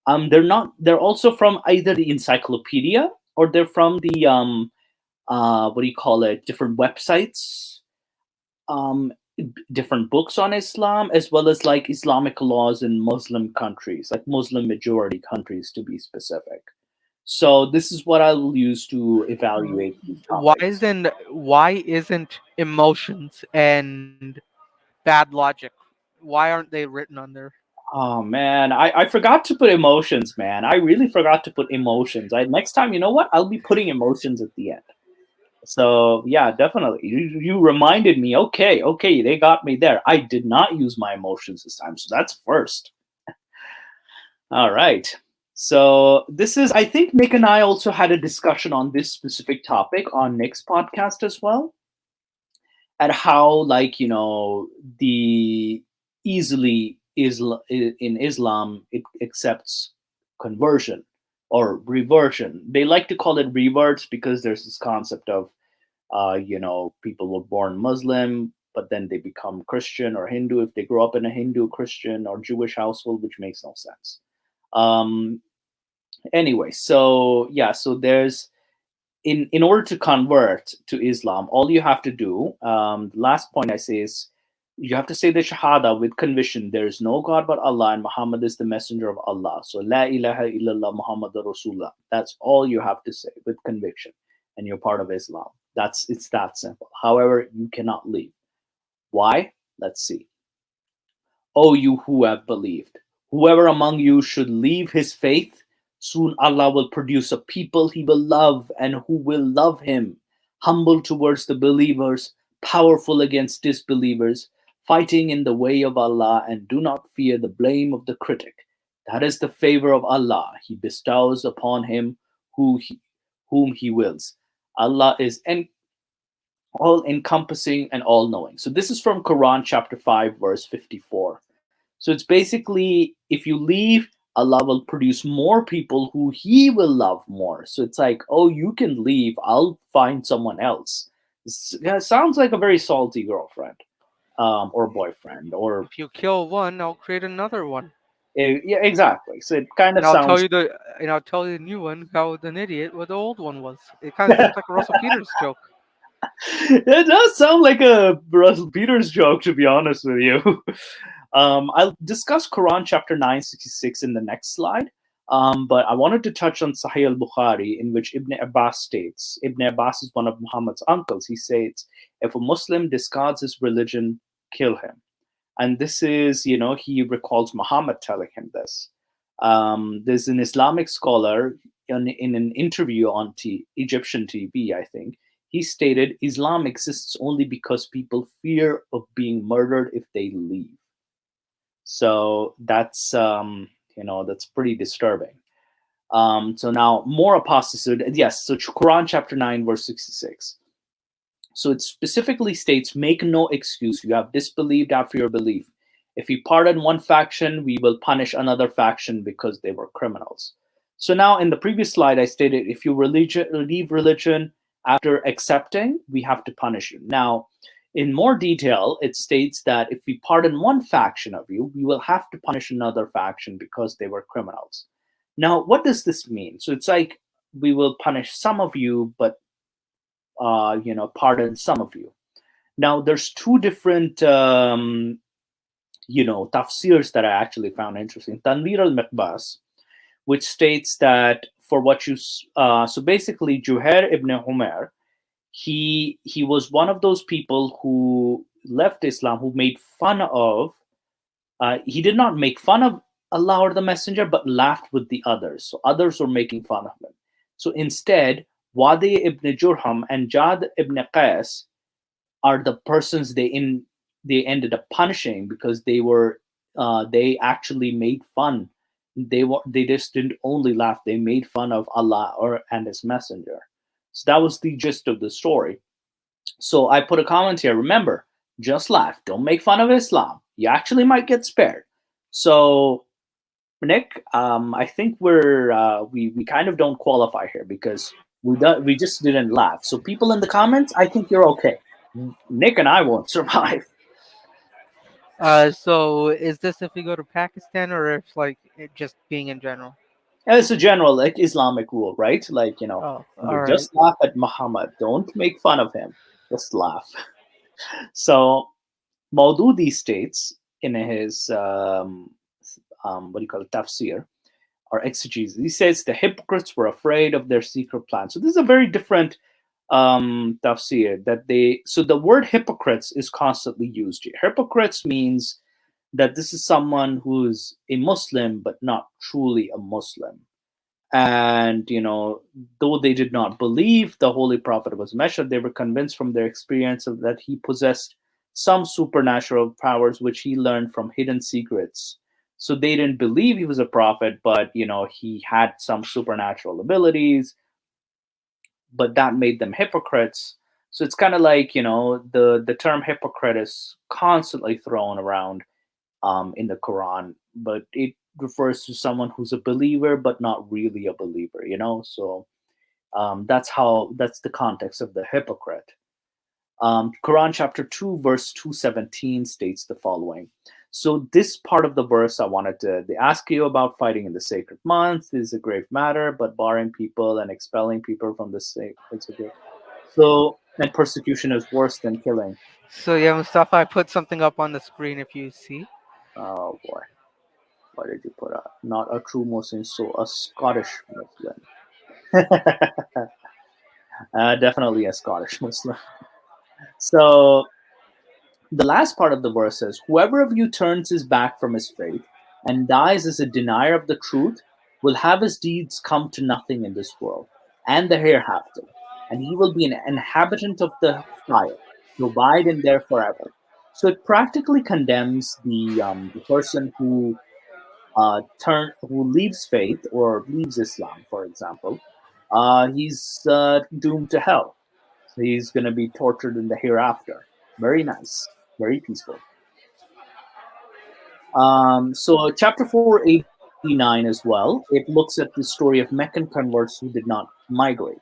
They're also from either the encyclopedia or they're from the different websites, different books on Islam, as well as like Islamic laws in Muslim countries, like Muslim majority countries to be specific. So this is what I'll use to evaluate these Why topics. isn't emotions and bad logic? Why aren't they written on there? Oh man, I forgot to put emotions, man. I really forgot to put emotions. Next time, you know what? I'll be putting emotions at the end. So yeah, definitely. You reminded me. Okay, okay, they got me there. I did not use my emotions this time, so that's first. All right. So this is, I think Nick and I also had a discussion on this specific topic on Nick's podcast as well, at how, like, the easily in Islam it accepts conversion or reversion. They like to call it reverts because there's this concept of people were born Muslim, but then they become Christian or Hindu if they grow up in a Hindu, Christian, or Jewish household, which makes no sense. Um, anyway, so yeah, so there's in order to convert to Islam, all you have to do, the last point I say is you have to say the Shahada with conviction. There is no God but Allah, and Muhammad is the messenger of Allah. So La ilaha illallah Muhammad Rasulullah. That's all you have to say with conviction, and you're part of Islam. It's that simple. However, you cannot leave. Why? Let's see. O you who have believed, whoever among you should leave his faith, soon Allah will produce a people he will love and who will love him, humble towards the believers, powerful against disbelievers, fighting in the way of Allah, and do not fear the blame of the critic. That is the favor of Allah. He bestows upon him whom he wills. Allah is all encompassing and all knowing. So this is from Quran chapter 5 verse 54. So it's basically, if you leave, Allah will produce more people who he will love more. So it's like, oh, you can leave, I'll find someone else. Yeah, sounds like a very salty girlfriend, or boyfriend, or If you kill one, I'll create another one, yeah, exactly. So it kind of and I'll tell sounds. you the new one how an idiot what the old one was. It kind of sounds like a Russell Peters joke. It does sound like a Russell Peters joke, to be honest with you. I'll discuss Quran chapter 966 in the next slide. But I wanted to touch on Sahih al-Bukhari, in which Ibn Abbas states, Ibn Abbas is one of Muhammad's uncles. He says, if a Muslim discards his religion, kill him. And this is, he recalls Muhammad telling him this. There's an Islamic scholar in an interview on Egyptian TV, I think. He stated, Islam exists only because people fear of being murdered if they leave. So that's pretty disturbing. So now more apostasy. Yes, so Quran chapter 9 verse 66. So it specifically states, make no excuse. You have disbelieved after your belief. If we pardon one faction, we will punish another faction because they were criminals. So now in the previous slide, I stated, if you leave religion after accepting, we have to punish you. Now, in more detail, it states that if we pardon one faction of you, we will have to punish another faction because they were criminals. Now, what does this mean? So it's like we will punish some of you, but pardon some of you. Now, there's two different tafsirs that I actually found interesting. Tanwir al-Miqbas, which states that for what you so basically Juhair ibn Umar, he was one of those people who left Islam, who made fun of he did not make fun of Allah or the messenger, but laughed with the others. So others were making fun of him. So instead, Wadi ibn Jurham and Jad ibn Qais are the persons they ended up punishing, because they actually made fun. They just didn't only laugh, they made fun of Allah and his messenger. So that was the gist of the story. So I put a comment here. Remember, just laugh, don't make fun of Islam, you actually might get spared. So Nick, I think we kind of don't qualify here, because we just didn't laugh. So people in the comments, I think you're okay. Nick and I won't survive. So is this if we go to Pakistan or if like it just being in general? And it's a general, like, Islamic rule, right? Like, Oh, all right. just laugh at Muhammad. Don't make fun of him. Just laugh. So Maududi states in his what do you call it, tafsir, or exegesis. He says the hypocrites were afraid of their secret plan. So this is a very different tafsir that they. So the word hypocrites is constantly used here. Hypocrites means that this is someone who's a Muslim but not truly a Muslim. And though they did not believe the Holy Prophet was Messiah, they were convinced from their experience of that he possessed some supernatural powers which he learned from hidden secrets. So they didn't believe he was a prophet, but he had some supernatural abilities, but that made them hypocrites. So it's kind of like the term hypocrite is constantly thrown around in the Quran, but it refers to someone who's a believer but not really a believer. So that's the context of the hypocrite. Quran chapter 2 verse 217 states the following. So this part of the verse I wanted to they ask you about fighting in the sacred month is a grave matter, but barring people and expelling people from the sacred. So and persecution is worse than killing. So yeah, Mustafa, I put something up on the screen if you see. Oh boy. What did you put up? Not a true Muslim, so a Scottish Muslim. Definitely a Scottish Muslim. So the last part of the verse says, whoever of you turns his back from his faith and dies as a denier of the truth will have his deeds come to nothing in this world and the hereafter, and he will be an inhabitant of the fire, to abide in there forever. So it practically condemns the person who who leaves faith or leaves Islam, for example. He's doomed to hell. So he's going to be tortured in the hereafter. Very nice, very peaceful. So chapter 489 as well, it looks at the story of Meccan converts who did not migrate.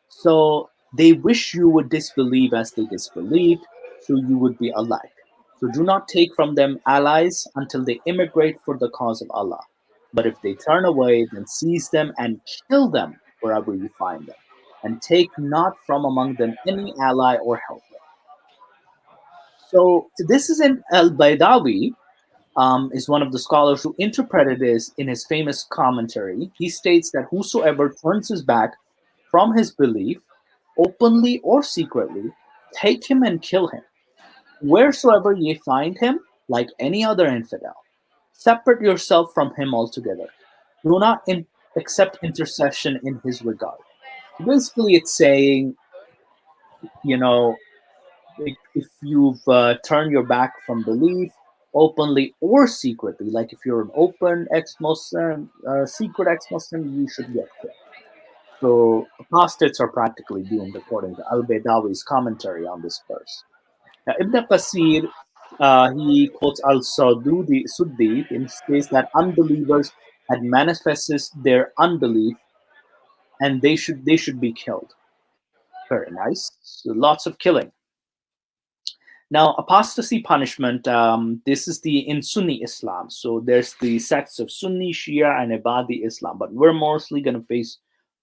So they wish you would disbelieve as they disbelieved, so you would be alike. So do not take from them allies until they immigrate for the cause of Allah. But if they turn away, then seize them and kill them wherever you find them, and take not from among them any ally or helper. So this is an Al-Baydawi, is one of the scholars who interpreted this in his famous commentary. He states that whosoever turns his back from his belief, openly or secretly, take him and kill him. Wheresoever ye find him, like any other infidel, separate yourself from him altogether. Do not accept intercession in his regard. Basically, it's saying, you know, if you've turned your back from belief, openly or secretly, like if you're an open ex-Muslim, secret ex-Muslim, you should get killed. So apostates are practically doomed, according to Al-Baydawi's commentary on this verse. Now, Ibn Qasir, he quotes Suddi and says that unbelievers had manifested their unbelief and they should be killed. Very nice. So lots of killing. Now, apostasy punishment, this is in Sunni Islam. So there's the sects of Sunni, Shia, and Ibadi Islam, but we're mostly going to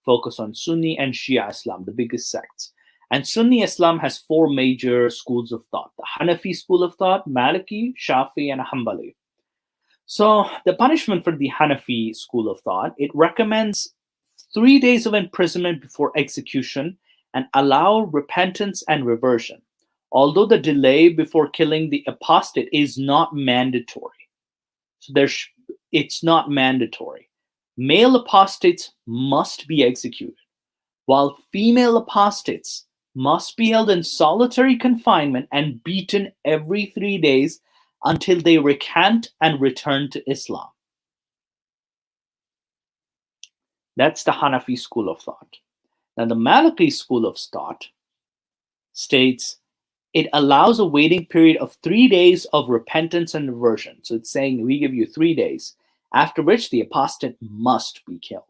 focus on Sunni and Shia Islam, the biggest sects. And Sunni Islam has four major schools of thought: the Hanafi school of thought, Maliki, Shafi, and Hanbali. So the punishment for the Hanafi school of thought, it recommends 3 days of imprisonment before execution and allow repentance and reversion, although the delay before killing the apostate is not mandatory. So it's not mandatory. Male apostates must be executed, while female apostates must be held in solitary confinement and beaten every 3 days until they recant and return to Islam. That's the Hanafi school of thought. Now, the Maliki school of thought states it allows a waiting period of 3 days of repentance and reversion. So it's saying we give you 3 days, after which the apostate must be killed.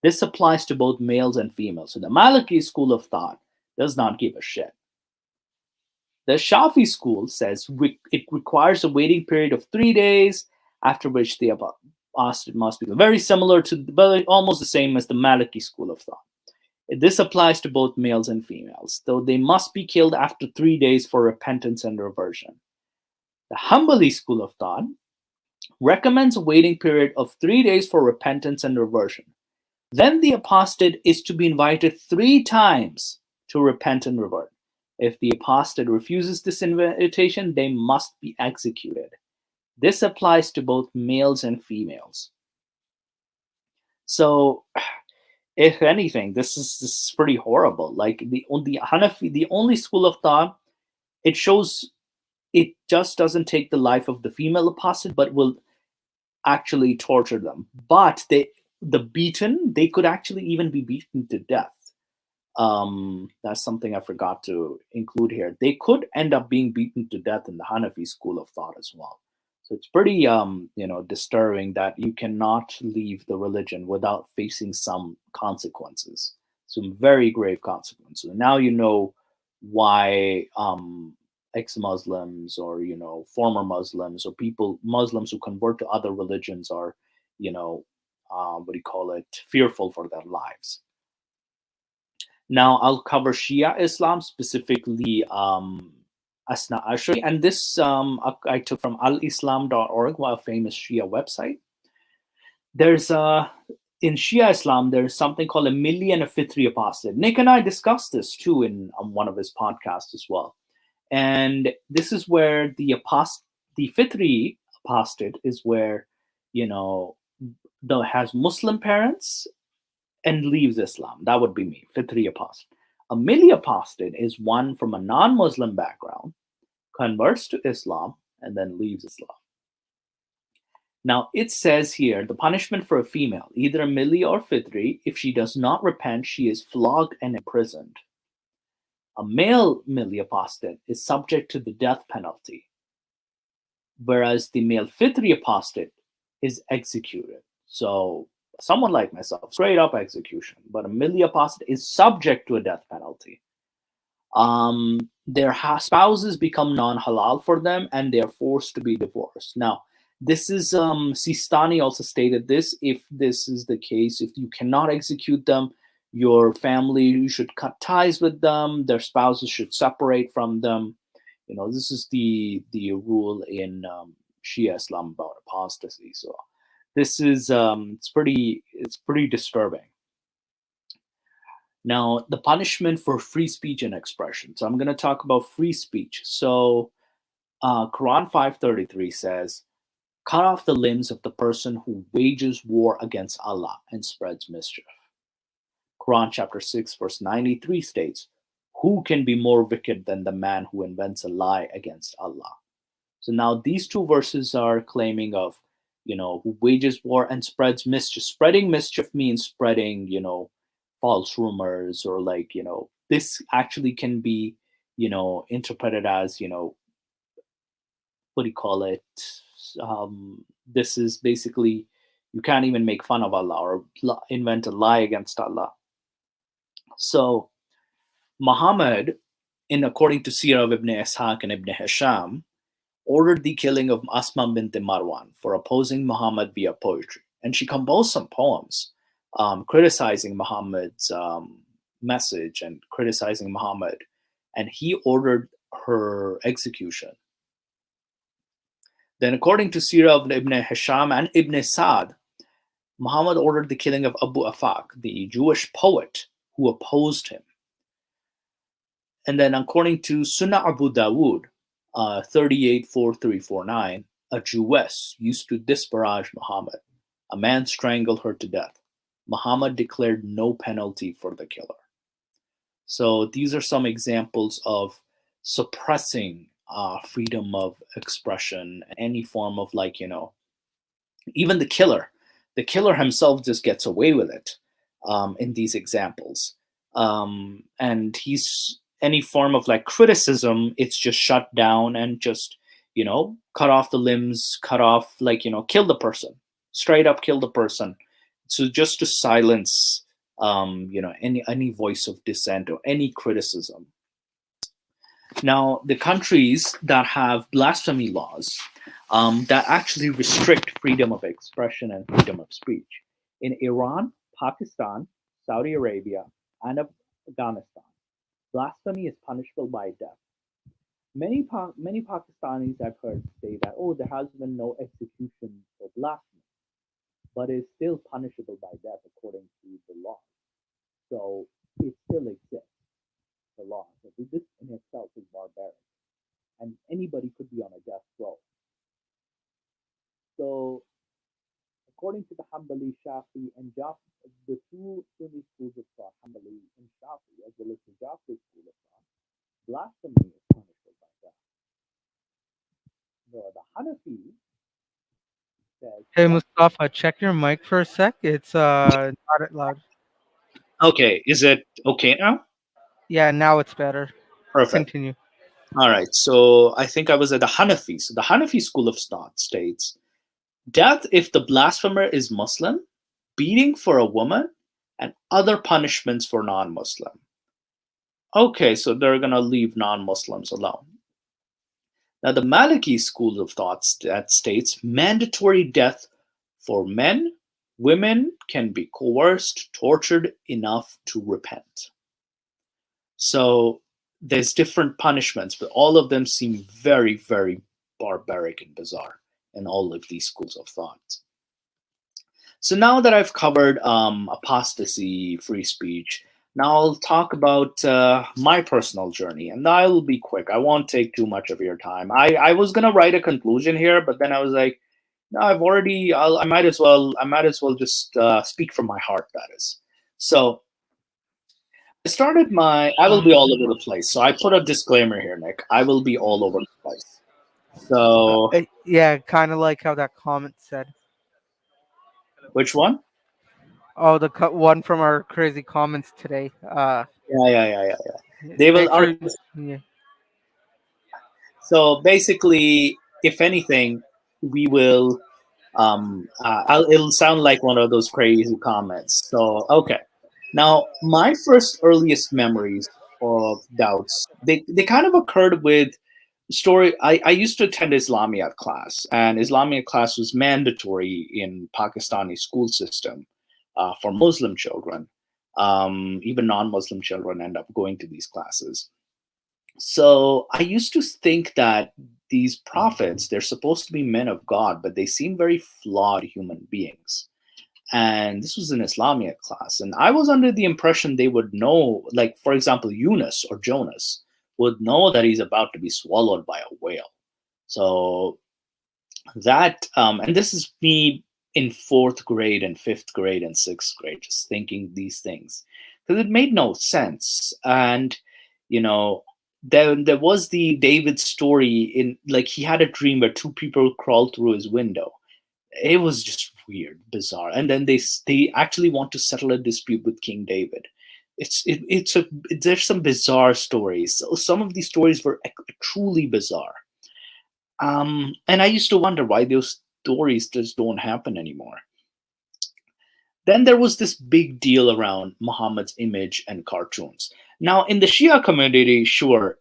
This applies to both males and females. So the Maliki school of thought does not give a shit. The Shafi school says it requires a waiting period of 3 days, after which the apostate must be killed. Very similar to, almost the same as the Maliki school of thought. This applies to both males and females, though they must be killed after 3 days for repentance and reversion. The Hanbali school of thought recommends a waiting period of 3 days for repentance and reversion. Then the apostate is to be invited 3 times to repent and revert. If the apostate refuses this invitation, they must be executed. This applies to both males and females. So, if anything, this is pretty horrible. Like the Hanafi, the only school of thought, it shows it just doesn't take the life of the female apostate, but will actually torture them. But they could actually even be beaten to death. That's something I forgot to include here. They could end up being beaten to death in the Hanafi school of thought as well. So it's pretty disturbing that you cannot leave the religion without facing some consequences, some very grave consequences. Now you know why ex-Muslims or former Muslims or Muslims who convert to other religions are fearful for their lives. Now I'll cover Shia Islam, specifically Asna Ashari, and this I took from alislam.org, a famous Shia website. There's in Shia Islam, there's something called a Milli and a Fitri apostate. Nick and I discussed this too in one of his podcasts as well. And this is where the Fitri apostate is where has Muslim parents and leaves Islam. That would be me, Fitri apostate. A Milli apostate is one from a non-Muslim background, converts to Islam, and then leaves Islam. Now it says here, the punishment for a female, either a Milli or Fitri, if she does not repent, she is flogged and imprisoned. A male Milli apostate is subject to the death penalty, whereas the male Fitri apostate is executed. So someone like myself, straight up execution, but a Milli apostate is subject to a death penalty. Their spouses become non-halal for them, and they are forced to be divorced. Now, this is Sistani also stated this. If this is the case, if you cannot execute them, your family, you should cut ties with them. Their spouses should separate from them. This is the rule in Shia Islam about apostasy. So this is it's pretty disturbing. Now, the punishment for free speech and expression. So I'm going to talk about free speech. So Quran 5:33 says, cut off the limbs of the person who wages war against Allah and spreads mischief. Quran chapter 6 verse 93 states, who can be more wicked than the man who invents a lie against Allah? So now these two verses are claiming of, who wages war and spreads mischief. Spreading mischief means spreading, false rumors, or this actually can be, interpreted as, what do you call it? This is basically, you can't even make fun of Allah or invent a lie against Allah. So Muhammad, according to Sirah of Ibn Ishaq and Ibn Hisham, ordered the killing of Asma bint Marwan for opposing Muhammad via poetry. And she composed some poems criticizing Muhammad's message and criticizing Muhammad. And he ordered her execution. Then according to Sirah of Ibn Hisham and Ibn Sa'd, Muhammad ordered the killing of Abu Afaq, the Jewish poet who opposed him. And then according to Sunnah Abu Dawood, 38:4349, a Jewess used to disparage Muhammad. A man strangled her to death. Muhammad declared no penalty for the killer. So these are some examples of suppressing freedom of expression, any form of even the killer himself just gets away with it in these examples. And he's any form of criticism, it's just shut down and just, cut off the limbs, cut off, kill the person, straight up kill the person. So just to silence, any voice of dissent or any criticism. Now, the countries that have blasphemy laws that actually restrict freedom of expression and freedom of speech. In Iran, Pakistan, Saudi Arabia, and Afghanistan, blasphemy is punishable by death. Many Pakistanis I've heard say that, oh, there has been no execution for blasphemy, but it's still punishable by death according to the law. So it still exists, the law. So this in itself is barbaric, and anybody could be on a death row. So according to the Hanbali, Shafi, and Jafi, the two Sunni schools of thought, Hanbali and Shafi, as well as the Jafi school of thought, blasphemy is punishable by death. The Hanafi says, Hey Mustafa, check your mic for a sec. It's not loud. okay, is it okay now? Yeah, now it's better. Perfect. Continue. All right. So I think I was at the Hanafi. So the Hanafi school of thought states death if the blasphemer is Muslim, beating for a woman, and other punishments for non Muslim. Okay, so they're going to leave non Muslims alone. Now, the Maliki school of thought that states mandatory death for men, women can be coerced, tortured enough to repent. So there's different punishments, but all of them seem very, very barbaric and bizarre in all of these schools of thought. So now that I've covered apostasy, free speech, now I'll talk about my personal journey, and I'll be quick. I won't take too much of your time. I was gonna write a conclusion here, but then I was like, no, I might as well just speak from my heart. That is. So I will be all over the place. So I put a disclaimer here, Nick. I will be all over the place. So Yeah, kind of like how that comment said. which one? Oh, the one from our crazy comments today. Yeah. They will. Yeah. So basically, if anything, we will. It'll sound like one of those crazy comments. So okay. Now, my first earliest memories of doubts, they kind of occurred with story. I used to attend Islamiyat class, and Islamiyat class was mandatory in Pakistani school system for Muslim children. Even non-Muslim children end up going to these classes. So I used to think that these prophets, they're supposed to be men of God, but they seem very flawed human beings. And this was an Islamic class. And I was under the impression they would know, like, for example, Yunus or Jonas would know that he's about to be swallowed by a whale. So and this is me in fourth grade and fifth grade and sixth grade, just thinking these things because it made no sense. And, you know, there was the David story in like he had a dream where two people crawled through his window. It was just weird, bizarre. And then they actually want to settle a dispute with King David. There's some bizarre stories. So some of these stories were truly bizarre. And I used to wonder why those stories just don't happen anymore. Then there was this big deal around Muhammad's image and cartoons. Now, in the Shia community, sure,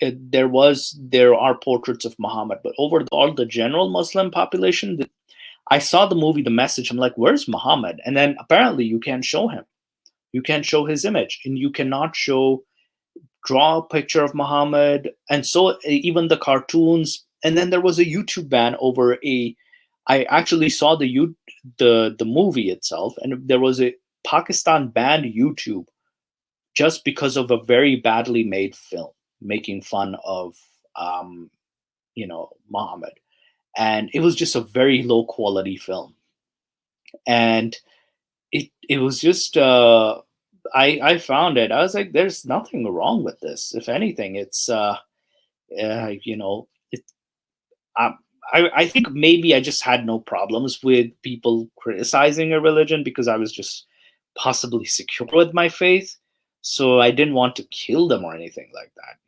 there are portraits of Muhammad, but all the general Muslim population, I saw the movie The Message. I'm like, where's Muhammad? And then apparently you can't show him. You can't show his image, and you cannot draw a picture of Muhammad. And so even the cartoons. And then there was a YouTube ban over I actually saw the movie itself, and there was a Pakistan banned YouTube just because of a very badly made film making fun of Muhammad. And it was just a very low quality film. And it was just I found it. I was like, there's nothing wrong with this. If anything, it's I think maybe I just had no problems with people criticizing a religion because I was just possibly secure with my faith. So I didn't want to kill them or anything like that.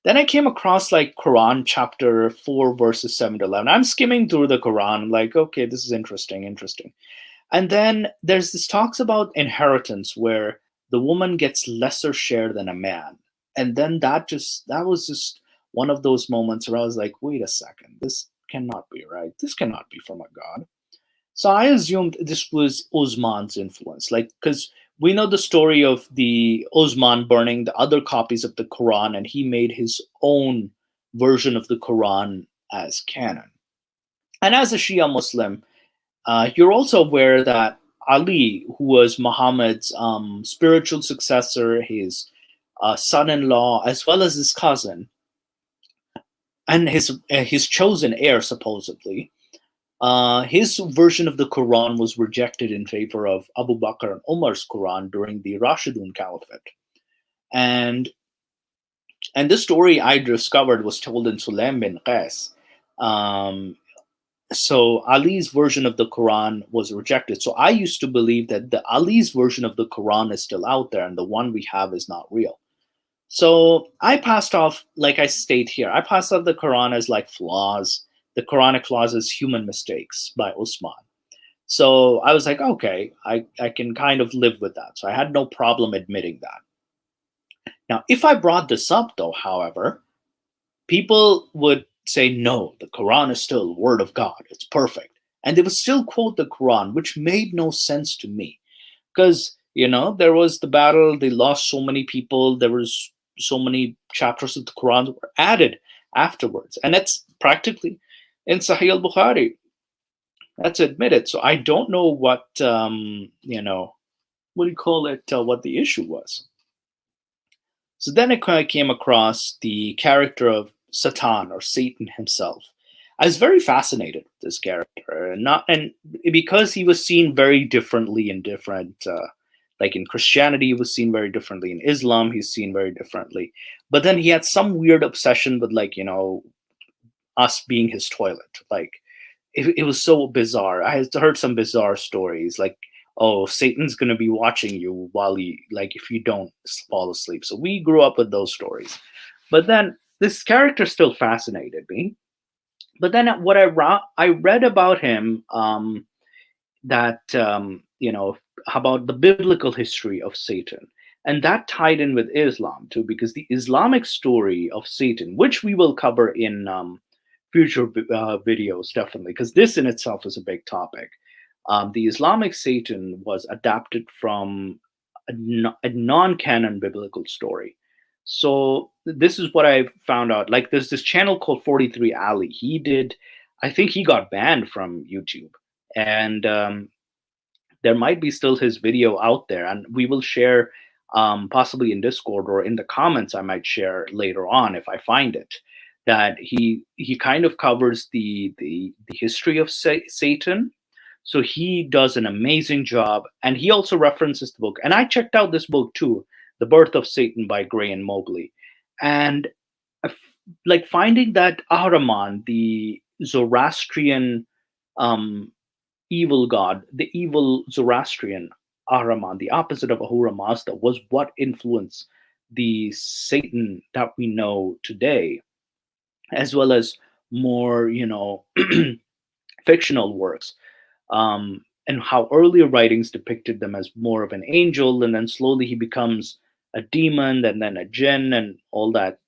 Then I came across like Quran chapter 4 verses 7 to 11. I'm skimming through the Quran. I'm like, okay, this is interesting. And then there's this talks about inheritance where the woman gets lesser share than a man. And then that was just one of those moments where I was like, wait a second, this cannot be right. This cannot be from a God. So I assumed this was Osman's influence, like, because we know the story of the Osman burning the other copies of the Quran, and he made his own version of the Quran as canon. And as a Shia Muslim, you're also aware that Ali, who was Muhammad's spiritual successor, his son-in-law, as well as his cousin, and his chosen heir, supposedly, his version of the Quran was rejected in favor of Abu Bakr and Umar's Quran during the Rashidun Caliphate. And this story I discovered was told in Sulaim bin Qais. So Ali's version of the Quran was rejected. So I used to believe that the Ali's version of the Quran is still out there and the one we have is not real. So I passed off, like I state here, I passed off the Quran as like flaws, the Quranic flaws as human mistakes by Usman. So I was like, okay, I can kind of live with that. So I had no problem admitting that. Now, if I brought this up though, however, people would say, no, the Quran is still word of God. It's perfect. And they would still quote the Quran, which made no sense to me. Because, there was the battle, they lost so many people, there was so many chapters of the Quran that were added afterwards. And that's practically in Sahih al-Bukhari. That's admitted. So I don't know what, what the issue was. So then I came across the character of Satan, or Satan himself. I was very fascinated with this character, and because he was seen very differently in different, like in Christianity, he was seen very differently. In Islam, he's seen very differently. But then he had some weird obsession with, us being his toilet. Like, it was so bizarre. I had heard some bizarre stories, like, oh, Satan's going to be watching you while if you don't fall asleep. So we grew up with those stories. But then this character still fascinated me. But then what I read about him, that, about the biblical history of Satan. And that tied in with Islam too, because the Islamic story of Satan, which we will cover in future videos, definitely, because this in itself is a big topic. The Islamic Satan was adapted from a non-canon biblical story. So this is what I found out. Like, there's this channel called 43 Ali. I think he got banned from YouTube. And there might be still his video out there. And we will share, possibly in Discord or in the comments, I might share later on if I find it, that he kind of covers the history of Satan. So he does an amazing job. And he also references the book. And I checked out this book too, The Birth of Satan by Gray and Mobley. And finding that Ahriman, the Zoroastrian evil god, the evil Zoroastrian Ahriman, the opposite of Ahura Mazda, was what influenced the Satan that we know today, as well as more, fictional works. And how earlier writings depicted them as more of an angel, and then slowly he becomes a demon, and then a jinn, and all that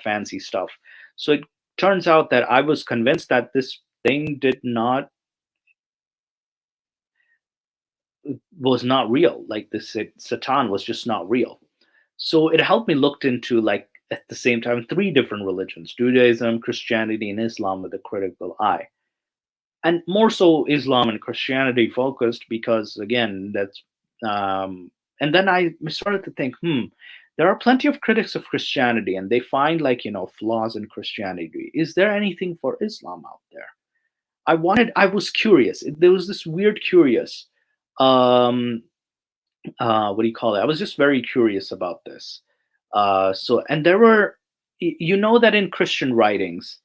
fancy stuff. So it turns out that I was convinced that this thing was not real. Like, this Satan was just not real. So it helped me look into, like, at the same time, 3 different religions: Judaism, Christianity, and Islam, with a critical eye. And more so Islam and Christianity focused, because again, that's and then I started to think, there are plenty of critics of Christianity, and they find flaws in Christianity. Is there anything for Islam out there? I was curious. There was this weird curious, what do you call it? I was just very curious about this. And there were, that in Christian writings,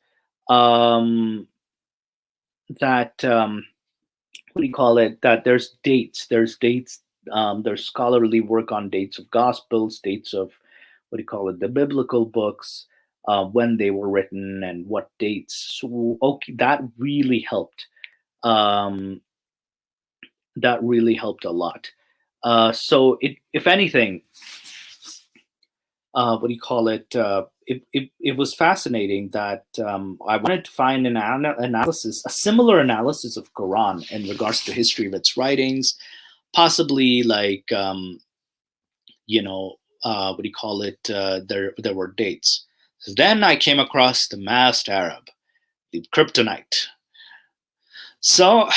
that what do you call it? That there's dates. There's scholarly work on dates of Gospels, dates of the biblical books, when they were written and what dates. So that really helped. That really helped a lot. So if anything, it was fascinating that I wanted to find a similar analysis of Quran in regards to history of its writings, possibly like what do you call it? There were dates. So then I came across the masked Arab, the kryptonite. So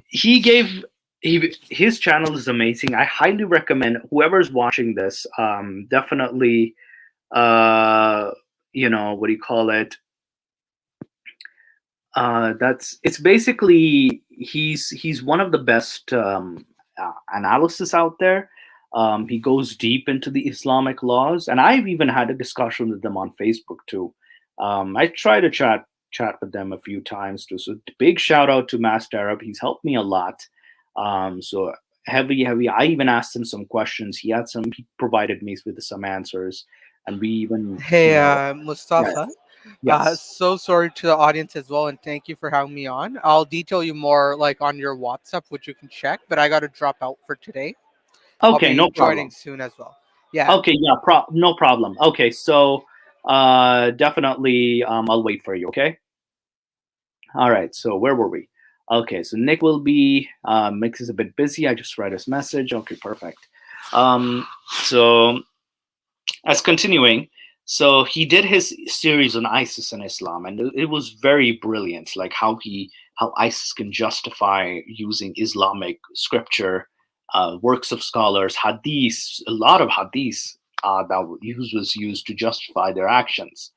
his channel is amazing. I highly recommend whoever's watching this, definitely, what do you call it? It's basically he's one of the best analysis out there. He goes deep into the Islamic laws, and I've even had a discussion with them on Facebook too. I try to chat with them a few times too. So big shout out to Master Arab. He's helped me a lot. So heavy. I even asked him some questions. He provided me with some answers, and we even Hey, yes, Mustafa. yes. So sorry to the audience as well, and thank you for having me on. I'll detail you more like on your WhatsApp, which you can check. But I got to drop out for today. I'll Okay, be no joining problem. soon as well. Yeah. Okay, yeah, no problem. Okay, so definitely I'll wait for you, okay? All right, so where were we? Okay, so Nick will be Nick is a bit busy. I just read his message. Okay, perfect. So as continuing, so he did his series on ISIS and Islam, and it was very brilliant, like how ISIS can justify using Islamic scripture, works of scholars, hadith, a lot of hadith that was used to justify their actions.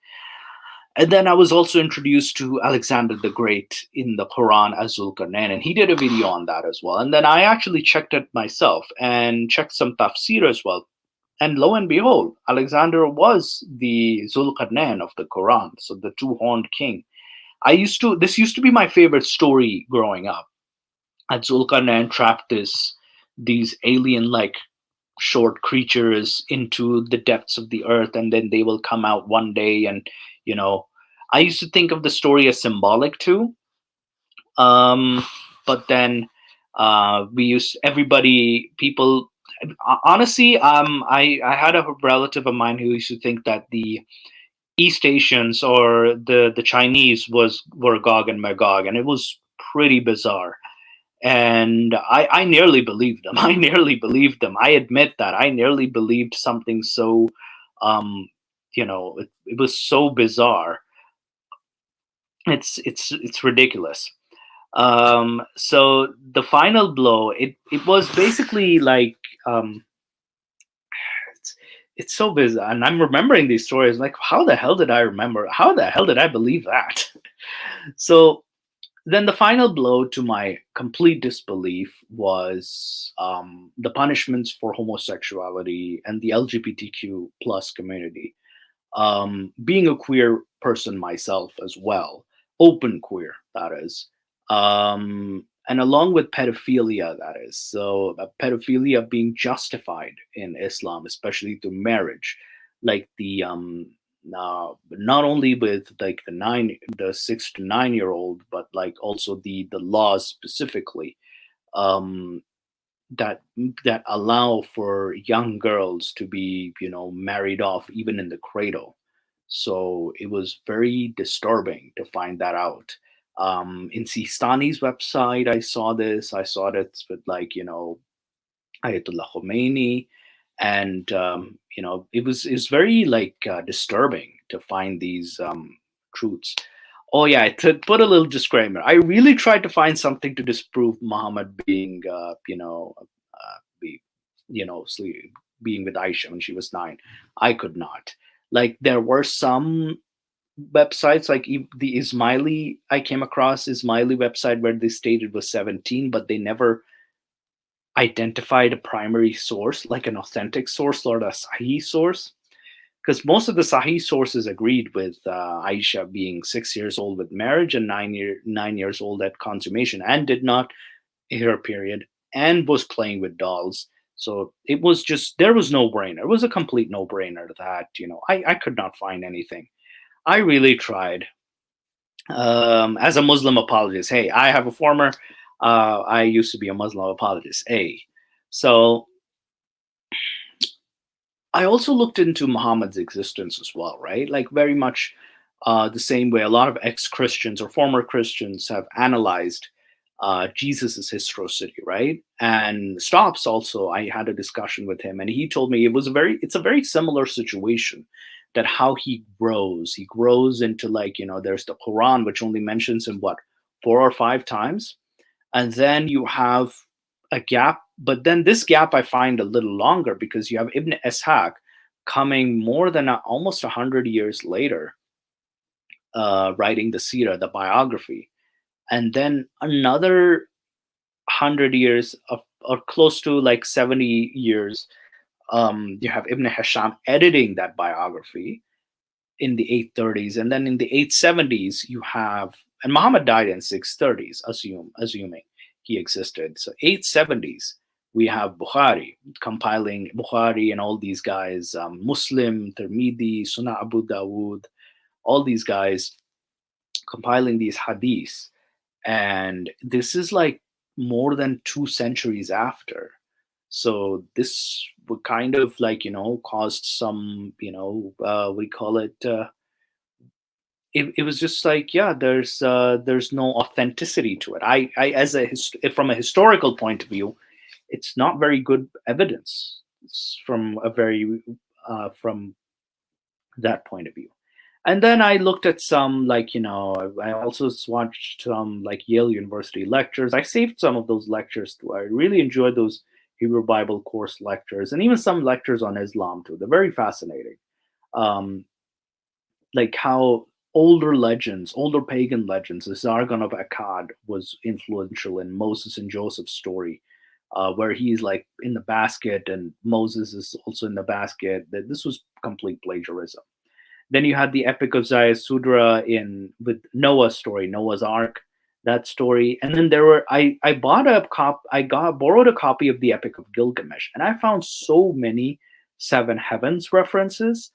And then I was also introduced to Alexander the Great in the Quran as Zulkarnain, and he did a video on that as well. And then I actually checked it myself and checked some tafsir as well. And lo and behold, Alexander was the Zulkarnain of the Quran, so the two-horned king. This used to be my favorite story growing up. That Zulkarnain trapped these alien-like short creatures into the depths of the earth, and then they will come out one day. And I used to think of the story as symbolic too. But then people honestly, I had a relative of mine who used to think that the East Asians or the Chinese were Gog and Magog, and it was pretty bizarre. And I nearly believed them. I nearly believed them. I admit that I nearly believed something so, it was so bizarre. It's ridiculous. So the final blow, it was basically like, it's so bizarre, and I'm remembering these stories like, how the hell did I remember? How the hell did I believe that? So then the final blow to my complete disbelief was the punishments for homosexuality and the LGBTQ plus community. Being a queer person myself as well, open queer, that is, and along with pedophilia, that is. So pedophilia being justified in Islam, especially through marriage, like the not only with like the 6 to 9 year old, but like also the laws specifically, um, that allow for young girls to be married off even in the cradle. So it was very disturbing to find that out. In Sistani's website, I saw this with like Ayatollah Khomeini, and it's very like disturbing to find these truths. Oh yeah, to put a little disclaimer, I really tried to find something to disprove Muhammad being be, being with Aisha when she was 9. I could not. Like there were some websites like the Ismaili, I came across Ismaili website where they stated was 17, but they never identified a primary source, like an authentic source or a Sahih source. Because most of the Sahih sources agreed with Aisha being 6 years old with marriage and 9 years old at consummation, and did not hit her period, and was playing with dolls. So it was just, there was no brainer. It was a complete no brainer that, I could not find anything. I really tried. As a Muslim apologist, hey, I have a former, I used to be a Muslim apologist, hey. So I also looked into Muhammad's existence as well, right? Like very much the same way a lot of ex-Christians or former Christians have analyzed Jesus' historicity, right? And Stops also, I had a discussion with him, and he told me it's a very similar situation. That how he grows into, like, there's the Quran, which only mentions him what, 4 or 5 times, and then you have a gap. But then this gap I find a little longer, because you have Ibn Ishaq coming more than almost 100 years later, writing the Sirah, the biography, and then another 100 years or close to like 70 years, you have Ibn Hisham editing that biography in the 830s, and then in the 870s you have, and Muhammad died in 630s, assuming he existed. So 870s we have Bukhari compiling, Bukhari and all these guys, Muslim, Tirmidhi, Sunnah Abu Dawood, all these guys compiling these hadiths. And this is like more than 2 centuries after. So this would kind of, like, caused some, we call it, it was just like, yeah, there's no authenticity to it. I as from a historical point of view, it's not very good evidence. It's from that point of view. And then I looked at some, like, I also watched some, like, Yale University lectures. I saved some of those lectures too. I really enjoyed those Hebrew Bible course lectures, and even some lectures on Islam too. They're very fascinating. Like how older pagan legends, the Zargon of Akkad was influential in Moses and Joseph's story, where he's like in the basket and Moses is also in the basket. That this was complete plagiarism. Then you had the Epic of Zayasudra with Noah's story, Noah's Ark, that story. And then there were I borrowed a copy of the Epic of Gilgamesh, and I found so many seven heavens references.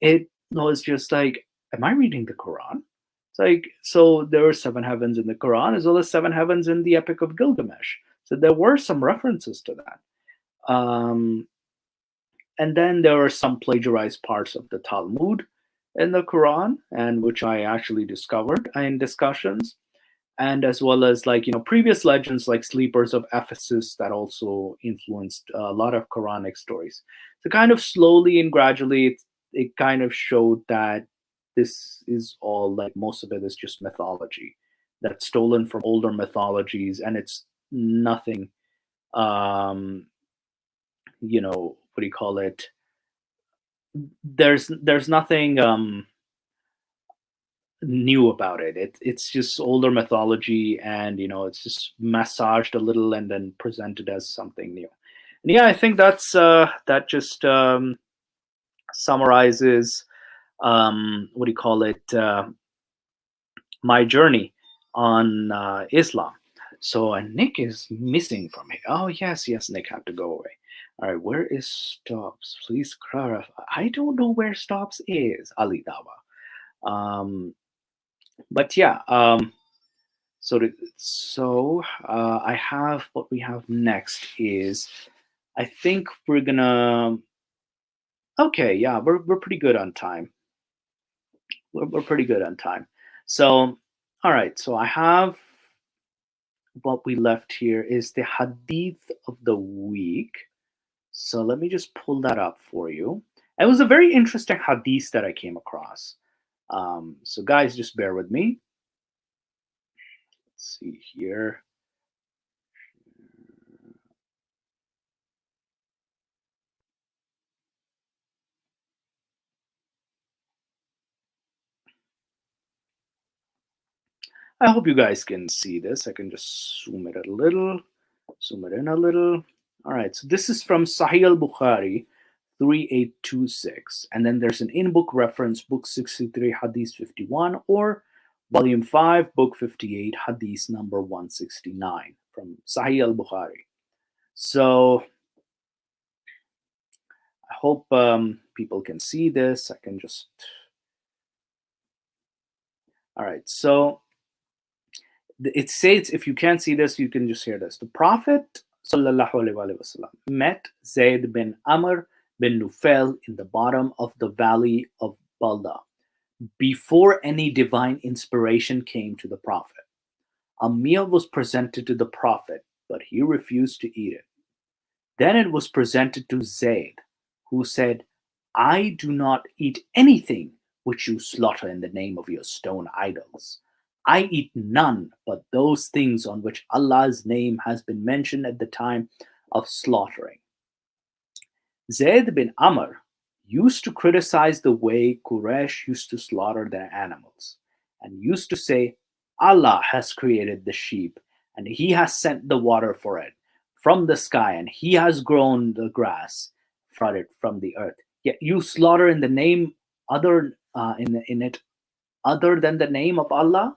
It was just like, am I reading the Quran? It's like, so there were seven heavens in the Quran as well as seven heavens in the Epic of Gilgamesh. So there were some references to that. And then there were some plagiarized parts of the Talmud in the Quran, and which I actually discovered in discussions, and as well as, like, previous legends like sleepers of Ephesus that also influenced a lot of Quranic stories. So kind of slowly and gradually, it kind of showed that this is all, like, most of it is just mythology that's stolen from older mythologies, and it's nothing, what do you call it? There's nothing new about it. It's just older mythology, and it's just massaged a little and then presented as something new. And yeah, I think that just summarizes, what do you call it, my journey on Islam. So Nick is missing from here. Oh yes, Nick had to go away. All right, where is Stops? Please clarify. I don't know where Stops is, Ali Dawa. But yeah, so I have, what we have next is, I think we're gonna, okay, yeah, we're pretty good on time. We're pretty good on time. So, all right, so I have, what we left here is the Hadith of the week. So let me just pull that up for you. It was a very interesting Hadith that I came across. So guys, just bear with me. Let's see here. I hope you guys can see this. I can just zoom it a little, zoom it in a little. All right, so this is from Sahih al-Bukhari 3826. And then there's an in-book reference, book 63, Hadith 51, or volume 5, book 58, Hadith number 169 from Sahih al-Bukhari. So I hope people can see this. I can just, all right, so it says, if you can't see this, you can just hear this. The Prophet sallallahu alaihi wasallam met Zayd bin Amr bin Nufail in the bottom of the valley of Balda before any divine inspiration came to the Prophet. A meal was presented to the Prophet, but he refused to eat it. Then it was presented to Zayd, who said, I do not eat anything which you slaughter in the name of your stone idols. I eat none but those things on which Allah's name has been mentioned at the time of slaughtering. Zayd bin Amr used to criticize the way Quraysh used to slaughter their animals and used to say, Allah has created the sheep and he has sent the water for it from the sky and he has grown the grass for it from the earth. Yet you slaughter in the name in it other than the name of Allah.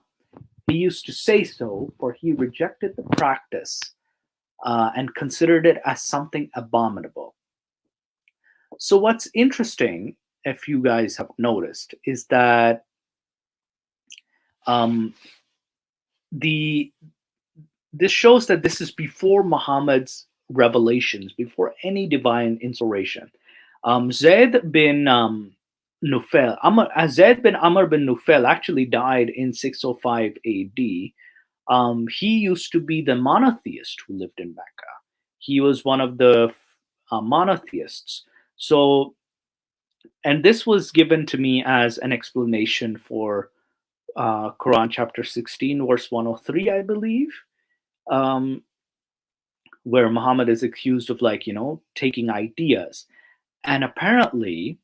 He used to say so, for he rejected the practice and considered it as something abominable. So what's interesting, if you guys have noticed, is that this shows that this is before Muhammad's revelations, before any divine inspiration. Zayd bin Nufail, Zayd bin Amr bin Nufail actually died in 605 AD. He used to be the monotheist who lived in Mecca. He was one of the monotheists. So, and this was given to me as an explanation for Quran chapter 16, verse 103, I believe, where Muhammad is accused of, like, taking ideas. And apparently,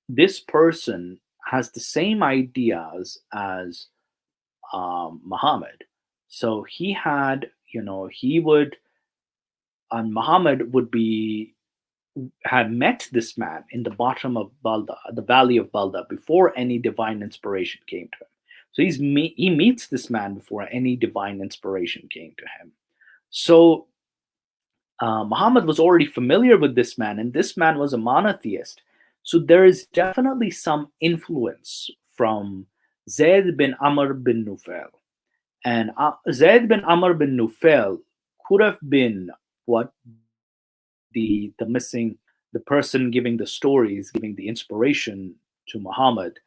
this person has the same ideas as Muhammad. So he had, Muhammad had met this man in the bottom of Balda, the valley of Balda, before any divine inspiration came to him. So he meets this man before any divine inspiration came to him. So Muhammad was already familiar with this man, and this man was a monotheist. So there is definitely some influence from Zayd bin Amr bin Nufail. And Zayd bin Amr bin Nufail could have been what the person giving the stories, giving the inspiration to Muhammad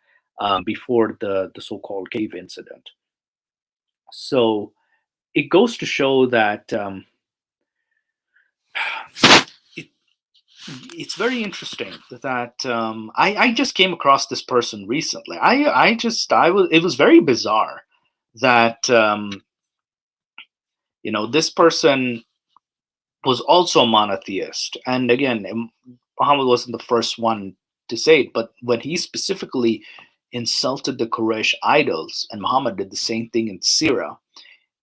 before the so-called cave incident. So it goes to show that it's very interesting that I just came across this person recently. It was very bizarre that this person was also a monotheist. And again, Muhammad wasn't the first one to say it, but when he specifically insulted the Quraysh idols, and Muhammad did the same thing in Sirah,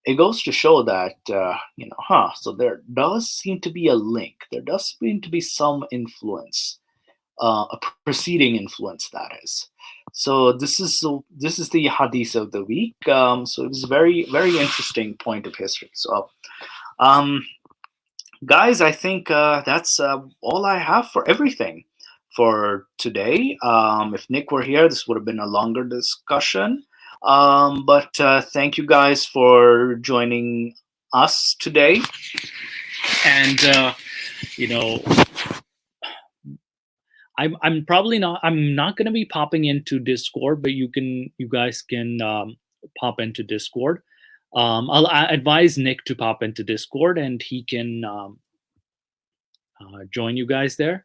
it goes to show that, so there does seem to be a link. There does seem to be some influence, a preceding influence, that is. So this is the hadith of the week. So it was a very, very interesting point of history. So, guys, I think that's all I have for everything for today. If Nick were here, this would have been a longer discussion. But thank you guys for joining us today. And I'm not going to be popping into Discord, but you guys can pop into Discord. I'll advise Nick to pop into Discord, and he can join you guys there.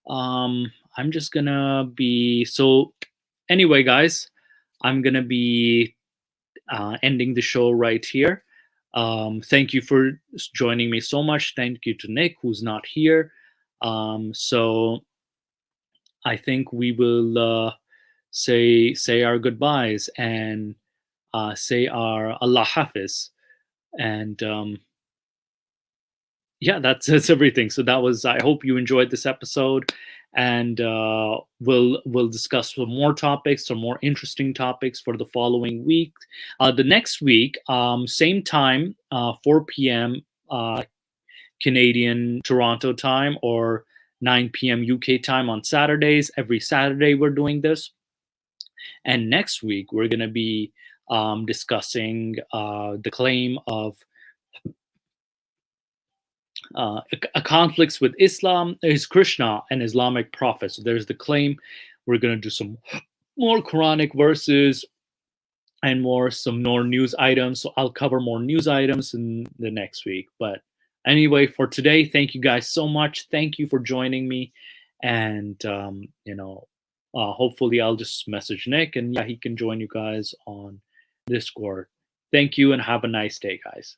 I'm just gonna be anyway, guys, I'm gonna be ending the show right here. Thank you for joining me so much. Thank you to Nick, who's not here. So I think we will say our goodbyes and say our Allah Hafiz, and yeah, that's everything. So that was, I hope you enjoyed this episode, and we'll discuss some more topics, some more interesting topics for the following week. The next week, same time, 4 p.m. Canadian Toronto time, or 9 p.m. UK time on Saturdays. Every Saturday we're doing this. And next week we're going to be discussing the claim of conflicts with Islam is Krishna, an Islamic prophet. So there's the claim. We're going to do some more Quranic verses, and some more news items. So I'll cover more news items in the next week. But anyway, for today, thank you guys so much. Thank you for joining me. And, hopefully I'll just message Nick and he can join you guys on Discord. Thank you and have a nice day, guys.